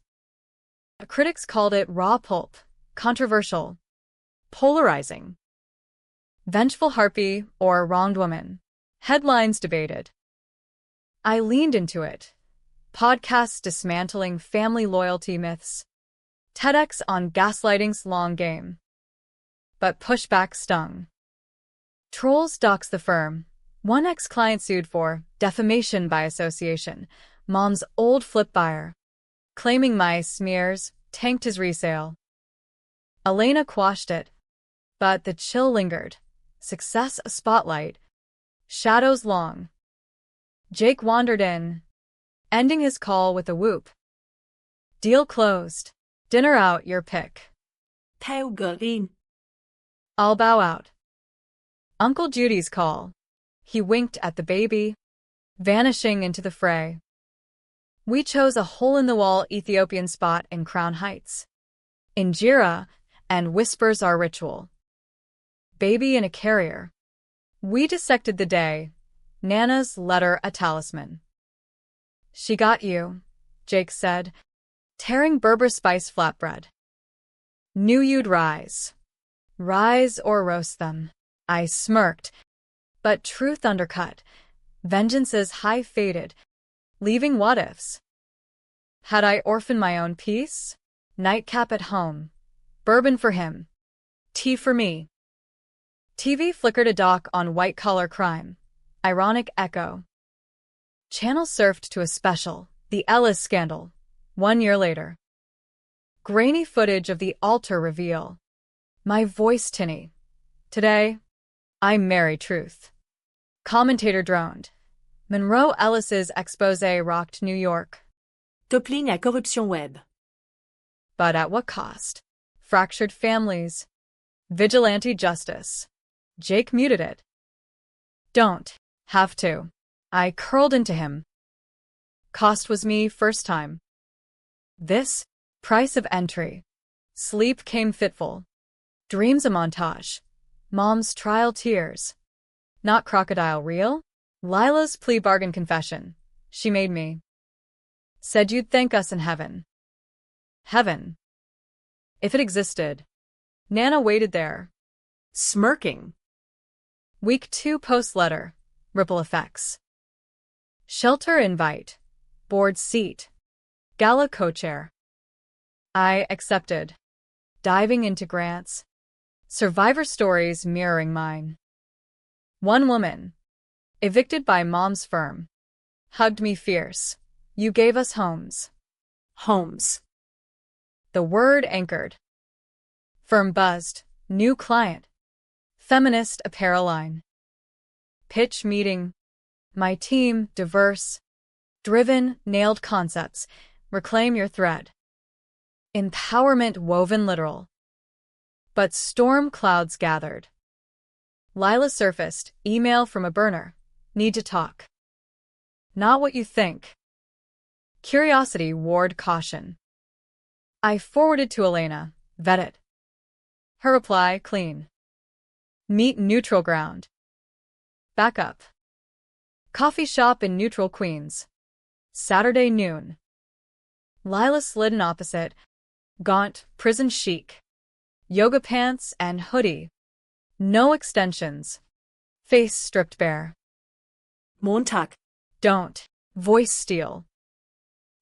Speaker 1: Critics called it raw pulp, controversial, polarizing. Vengeful harpy or wronged woman. Headlines debated. I leaned into it. Podcasts dismantling family loyalty myths. TEDx on gaslighting's long game. But pushback stung. Trolls doxed the firm. One ex-client sued for defamation by association. Mom's old flip buyer. Claiming my smears tanked his resale. Elena quashed it. But the chill lingered. Success a spotlight. Shadows long. Jake wandered in, ending his call with a whoop. Deal closed. Dinner out your pick.
Speaker 2: Theo Garin.
Speaker 1: I'll bow out. Uncle Judy's call. He winked at the baby, vanishing into the fray. We chose a hole-in-the-wall Ethiopian spot in Crown Heights. Injera and whispers our ritual. Baby in a carrier. We dissected the day. Nana's letter a talisman. She got you, Jake said, tearing Berber spice flatbread. Knew you'd rise. Rise or roast them. I smirked. But truth undercut. Vengeance's high faded, leaving what-ifs. Had I orphaned my own peace? Nightcap at home. Bourbon for him. Tea for me. TV flickered a doc on white-collar crime. Ironic echo. Channel surfed to a special, The Ellis Scandal. 1 year later. Grainy footage of the altar reveal. My voice tinny. Today, I marry truth. Commentator droned. Monroe Ellis's exposé rocked New York.
Speaker 2: Toppling à corruption web.
Speaker 1: But at what cost? Fractured families. Vigilante justice. Jake muted it. Don't. Have to. I curled into him. Cost was me first time. This? Price of entry. Sleep came fitful. Dreams a montage. Mom's trial tears. Not crocodile real? Lila's plea bargain confession. She made me. Said you'd thank us in heaven. Heaven. If it existed. Nana waited there. Smirking. Week 2 post letter. Ripple effects. Shelter invite. Board seat. Gala co-chair. I accepted. Diving into grants. Survivor stories mirroring mine. One woman. Evicted by mom's firm. Hugged me fierce. You gave us homes. Homes. The word anchored. Firm buzzed. New client. Feminist apparel line. Pitch meeting. My team, diverse. Driven, nailed concepts. Reclaim your thread. Empowerment woven literal. But storm clouds gathered. Lila surfaced, email from a burner. Need to talk. Not what you think. Curiosity ward caution. I forwarded to Elena, vet it. Her reply, clean. Meet neutral ground. Backup. Coffee shop in neutral Queens. Saturday noon. Lila slid in opposite, Gaunt, prison chic. Yoga pants and hoodie. No extensions. Face stripped bare.
Speaker 2: Montag.
Speaker 1: Don't. Voice steel.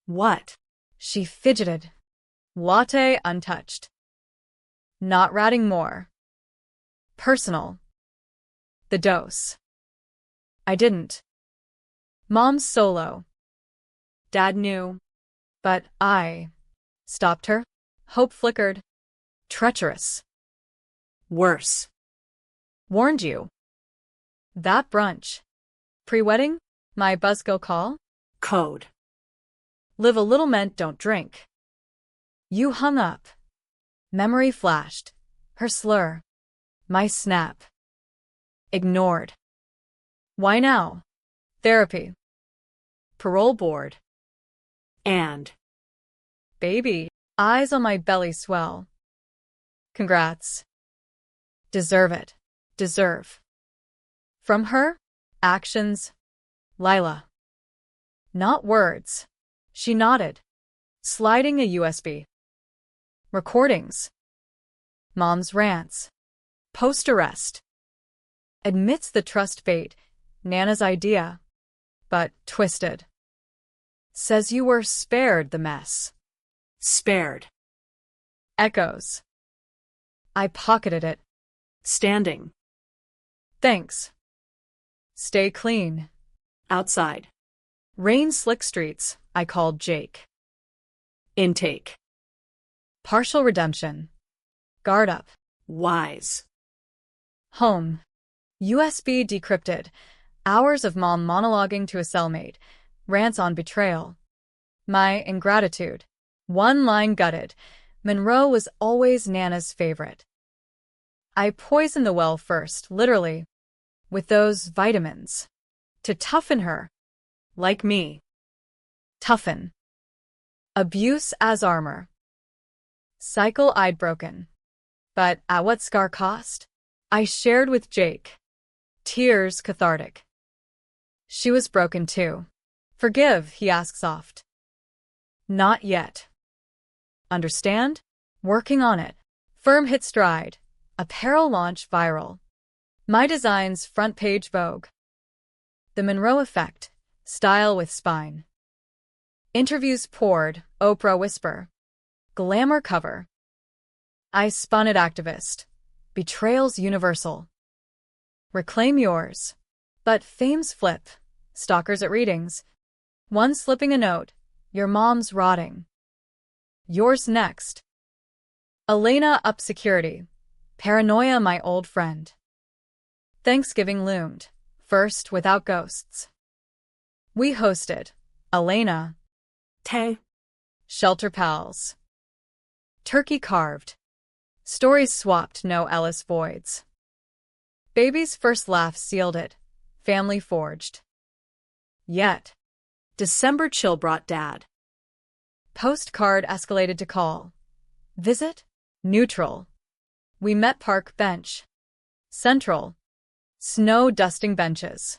Speaker 2: What?
Speaker 1: She fidgeted. Latte untouched. Not ratting more. Personal. The dose. I didn't. Mom's solo. Dad knew. But I stopped her. Hope flickered. Treacherous.
Speaker 2: Worse.
Speaker 1: Warned you. That brunch. Pre-wedding? My buzzkill call?
Speaker 2: Code.
Speaker 1: Live a little meant don't drink. You hung up. Memory flashed. Her slur. My snap. Ignored. Why now? Therapy. Parole board.
Speaker 2: And.
Speaker 1: Baby. Eyes on my belly swell. Congrats. Deserve it. Deserve. From her? Actions. Lila. Not words. She nodded. Sliding a USB. Recordings. Mom's rants. Post-arrest. Admits the trust bait. Nana's idea. But twisted. Says you were spared the mess.
Speaker 2: Spared.
Speaker 1: Echoes. I pocketed it.
Speaker 2: Standing.
Speaker 1: Thanks. Stay clean.
Speaker 2: Outside.
Speaker 1: Rain slick streets, I called Jake.
Speaker 2: Intake.
Speaker 1: Partial redemption. Guard up.
Speaker 2: Wise.
Speaker 1: Home. USB decrypted. Hours of mom monologuing to a cellmate. Rants on betrayal. My ingratitude. One line gutted. Monroe was always Nana's favorite. I poisoned the well first, literally. With those vitamins. To toughen her. Like me. Toughen. Abuse as armor. Cycle I'd broken. But at what scar cost? I shared with Jake. Tears cathartic. She was broken too. Forgive, he asked soft. Not yet. Understand? Working on it. Firm hit stride. Apparel launch viral. My designs front page Vogue. The Monroe effect. Style with spine. Interviews poured. Oprah whisper. Glamour cover. I spun it activist. Betrayal's universal. Reclaim yours. But fame's flip. Stalkers at readings. One slipping a note. Your mom's rotting. Yours next. Elena up security. Paranoia my old friend. Thanksgiving loomed. First without ghosts. We hosted. Elena.
Speaker 2: Tay.
Speaker 1: Shelter pals. Turkey carved. Stories swapped, no Ellis voids. Baby's first laugh sealed it. Family forged. Yet.
Speaker 2: December chill brought Dad.
Speaker 1: Postcard escalated to call. Visit? Neutral. We met park bench. Central. Snow dusting benches.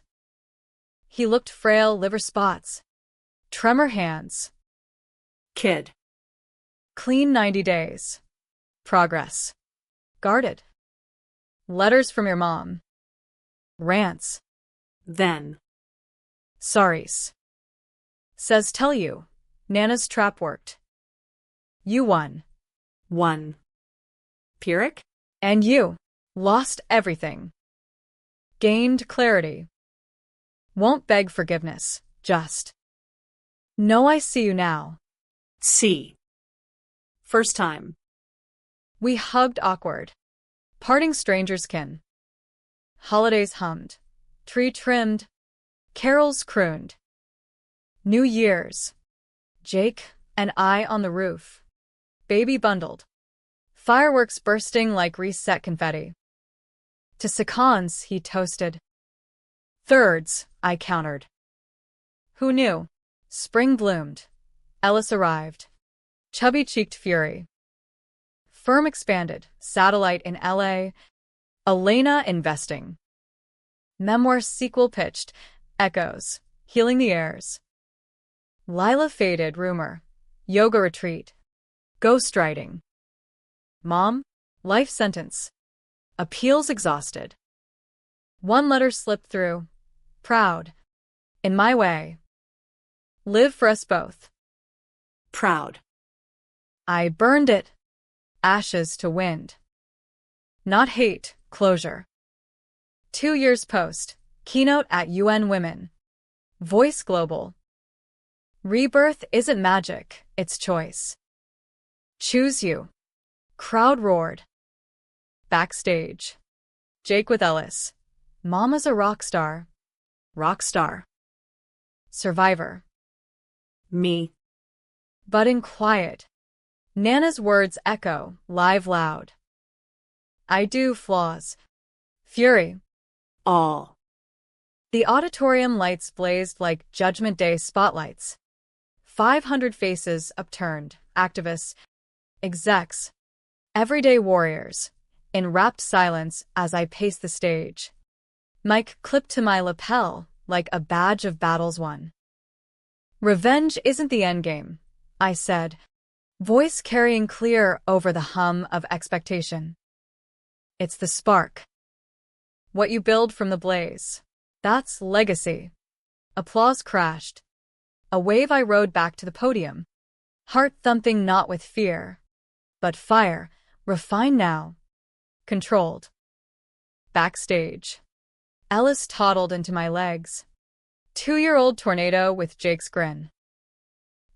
Speaker 1: He looked frail, liver spots. Tremor hands.
Speaker 2: Kid.
Speaker 1: Clean 90 days. Progress. Guarded. Letters from your mom. Rants.
Speaker 2: Then.
Speaker 1: Sorries. Says tell you. Nana's trap worked. You won.
Speaker 2: One. Pyrrhic?
Speaker 1: And you. Lost everything. Gained clarity. Won't beg forgiveness, just. Know I see you now.
Speaker 2: See. First time.
Speaker 1: We hugged awkward. Parting strangers kin. Holidays hummed. Tree trimmed. Carols crooned. New Year's. Jake and I on the roof. Baby bundled. Fireworks bursting like reset confetti. To seconds he toasted. Thirds, I countered. Who knew? Spring bloomed. Ellis arrived. Chubby-cheeked fury. Firm expanded. Satellite in LA. Elena investing. Memoir sequel pitched. Echoes. Healing the airs. Lila faded. Rumor. Yoga retreat. Ghostwriting. Mom, life sentence. Appeals exhausted. One letter slipped through. Proud. In my way. Live for us both.
Speaker 2: Proud.
Speaker 1: I burned it. Ashes to wind. Not hate, closure. 2 years post. Keynote at UN Women. Voice Global. Rebirth isn't magic, it's choice. Choose you. Crowd roared. Backstage. Jake with Ellis. Mama's a rock star. Rock star. Survivor.
Speaker 2: Me.
Speaker 1: But in quiet. Nana's words echo, live loud. I do flaws. Fury.
Speaker 2: All.
Speaker 1: The auditorium lights blazed like Judgment Day spotlights. 500 faces upturned, activists, execs, everyday warriors, in rapt silence as I paced the stage. Mic clipped to my lapel like a badge of battles won. Revenge isn't the endgame, I said, voice carrying clear over the hum of expectation. It's the spark. What you build from the blaze. That's legacy. Applause crashed. A wave I rode back to the podium. Heart thumping not with fear, but fire, refined now. Controlled. Backstage. Ellis toddled into my legs. 2-year-old tornado with Jake's grin.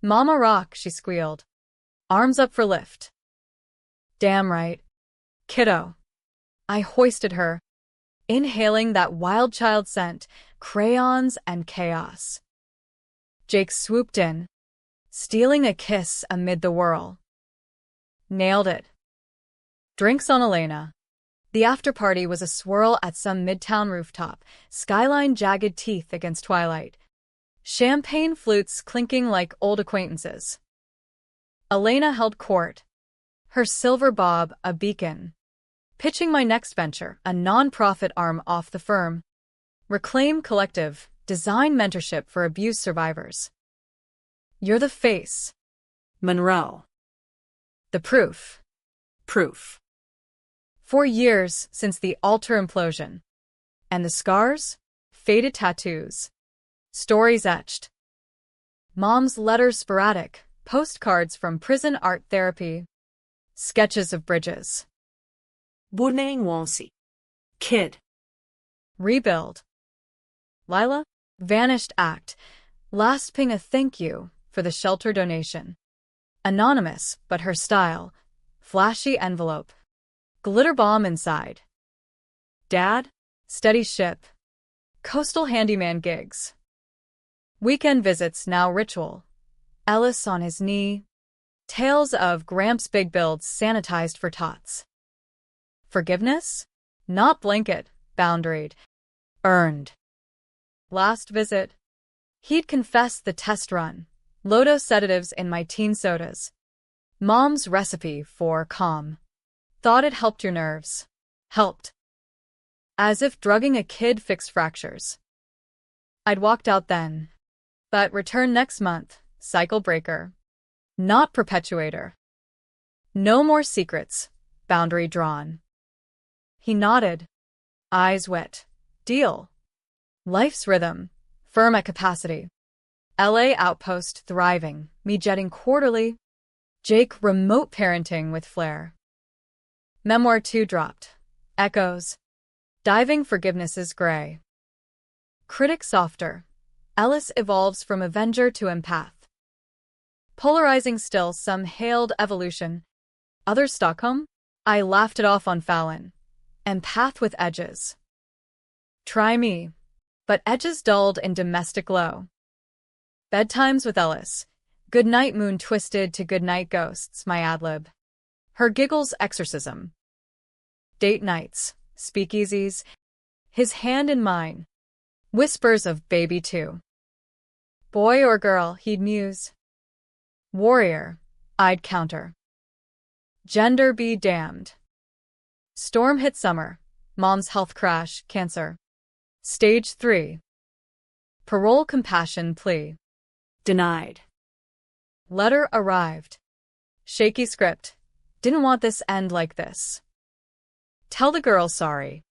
Speaker 1: Mama rock, she squealed. Arms up for lift. Damn right. Kiddo. I hoisted her, inhaling that wild child scent, crayons and chaos. Jake swooped in, stealing a kiss amid the whirl. Nailed it. Drinks on Elena. The after-party was a swirl at some midtown rooftop, skyline jagged teeth against twilight. Champagne flutes clinking like old acquaintances. Elena held court, her silver bob a beacon. Pitching my next venture, a non-profit arm off the firm. Reclaim Collective, design mentorship for abuse survivors. You're the face.
Speaker 2: Monroe.
Speaker 1: The proof.
Speaker 2: Proof.
Speaker 1: 4 years since the altar implosion. And the scars? Faded tattoos. Stories etched. Mom's letters sporadic, postcards from prison art therapy. Sketches of bridges.
Speaker 2: Burning Wansi. Kid.
Speaker 1: Rebuild. Lila? Vanished act. Last ping a thank you for the shelter donation. Anonymous, but her style. Flashy envelope. Glitter bomb inside. Dad? Steady ship. Coastal handyman gigs. Weekend visits now ritual. Ellis on his knee. Tales of Gramps' big builds sanitized for tots. Forgiveness? Not blanket, boundaried. Earned. Last visit. He'd confessed the test run. Low-dose sedatives in my teen sodas. Mom's recipe for calm. Thought it helped your nerves. Helped. As if drugging a kid fixed fractures. I'd walked out then. But return next month. Cycle breaker. Not perpetuator. No more secrets. Boundary drawn. He nodded. Eyes wet. Deal. Life's rhythm. Firm at capacity. LA outpost thriving. Me jetting quarterly. Jake remote parenting with flair. Memoir 2 dropped. Echoes. Diving forgiveness is gray. Critic softer. Ellis evolves from Avenger to empath. Polarizing still, some hailed evolution. Others Stockholm? I laughed it off on Fallon. Empath with edges. Try me. But edges dulled in domestic glow. Bedtimes with Ellis. Goodnight moon twisted to goodnight ghosts, my ad-lib. Her giggles exorcism. Date nights, speakeasies, his hand in mine. Whispers of baby too. Boy or girl, he'd muse. Warrior, I'd counter. Gender be damned. Storm hit summer. Mom's health crash, cancer. Stage 3. Parole compassion plea.
Speaker 2: Denied.
Speaker 1: Letter arrived. Shaky script. Didn't want this end like this. Tell the girl sorry.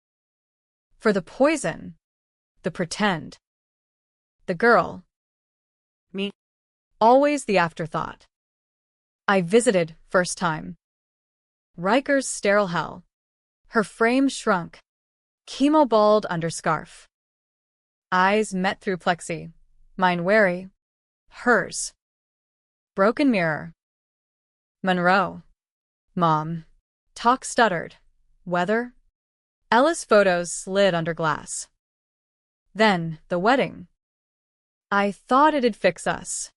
Speaker 1: For the poison. The pretend. The girl.
Speaker 2: Me.
Speaker 1: Always the afterthought. I visited, first time. Riker's sterile hell. Her frame shrunk. Chemo balled under scarf. Eyes met through plexi. Mine wary. Hers. Broken mirror. Monroe. Mom. Talk stuttered. Weather. Ellis photos slid under glass. Then, the wedding. I thought it'd fix us.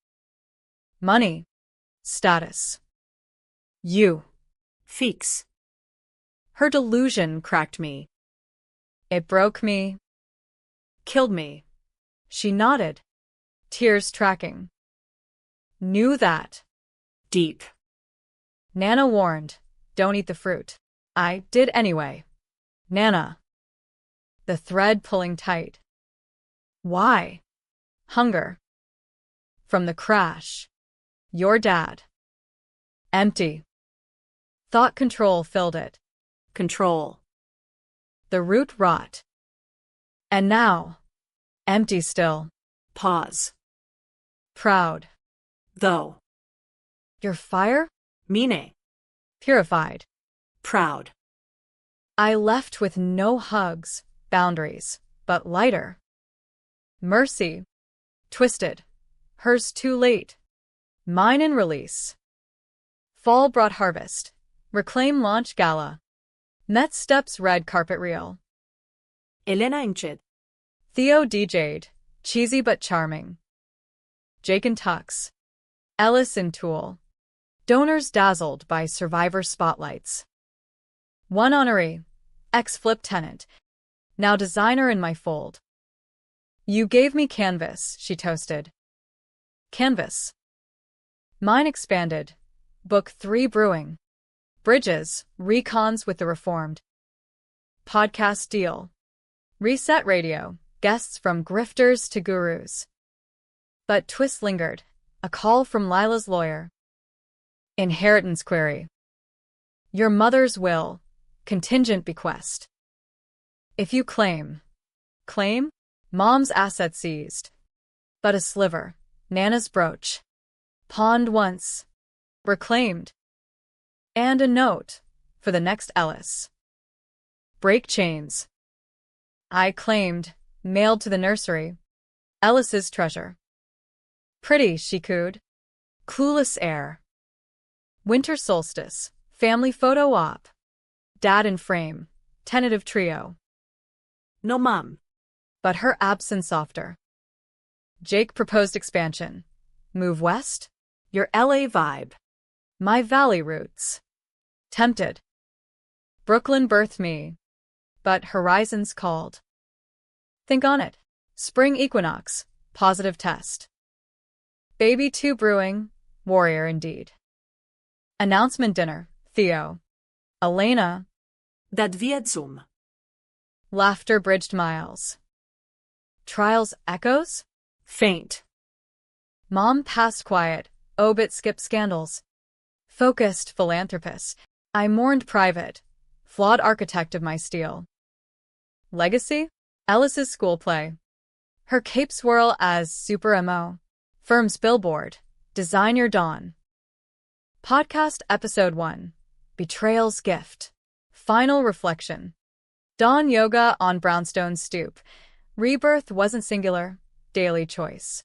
Speaker 1: Money. Status. You.
Speaker 2: Fix.
Speaker 1: Her delusion cracked me. It broke me. Killed me. She nodded. Tears tracking. Knew that.
Speaker 2: Deep.
Speaker 1: Nana warned, don't eat the fruit. I did anyway. Nana. The thread pulling tight. Why? Hunger. From the crash. Your dad. Empty. Thought control filled it.
Speaker 2: Control.
Speaker 1: The root rot. And now. Empty still.
Speaker 2: Pause.
Speaker 1: Proud.
Speaker 2: Though.
Speaker 1: Your fire?
Speaker 2: Mine.
Speaker 1: Purified.
Speaker 2: Proud.
Speaker 1: I left with no hugs, boundaries, but lighter. Mercy. Twisted. Hers too late. Mine in release. Fall brought harvest. Reclaim launch gala. Met steps red carpet reel.
Speaker 2: Elena Inched.
Speaker 1: Theo DJ'd. Cheesy but charming. Jake and Tux. Ellis in Tool. Donors dazzled by survivor spotlights. One honoree. Ex-flip tenant. Now designer in my fold. You gave me canvas, she toasted. Canvas. Mine expanded. Book 3 brewing. Bridges, recons with the reformed. Podcast deal. Reset radio, guests from grifters to gurus. But twists lingered. A call from Lila's lawyer. Inheritance query. Your mother's will. Contingent bequest. If you claim. Claim? Mom's asset seized. But a sliver. Nana's brooch. Pawned once. Reclaimed. And a note. For the next Ellis. Break chains. I claimed. Mailed to the nursery. Ellis's treasure. Pretty, she cooed. Clueless air. Winter solstice. Family photo op. Dad in frame. Tentative trio.
Speaker 2: No mom.
Speaker 1: But her absence softer. Jake proposed expansion. Move west?
Speaker 2: Your LA vibe.
Speaker 1: My valley roots. Tempted. Brooklyn birthed me. But horizons called. Think on it. Spring equinox. Positive test. Baby 2 brewing. Warrior indeed. Announcement dinner. Theo. Elena.
Speaker 2: That via Zoom.
Speaker 1: Laughter bridged miles. Trials echoes?
Speaker 2: Faint.
Speaker 1: Mom passed quiet. Obit skipped scandals. Focused philanthropist. I mourned private. Flawed architect of my steel. Legacy? Ellis's school play. Her cape swirl as Super MO. Firm's billboard. Design your dawn. Podcast Episode 1. Betrayal's Gift. Final reflection. Dawn yoga on brownstone stoop. Rebirth wasn't singular. Daily choice.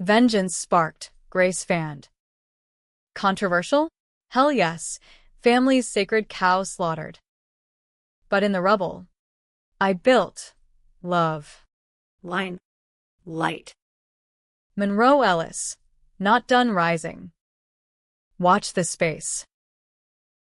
Speaker 1: Vengeance sparked. Grace fanned. Controversial? Hell yes. Family's sacred cow slaughtered. But in the rubble, I built love.
Speaker 2: Line. Light.
Speaker 1: Monroe Ellis. Not done rising. Watch this space.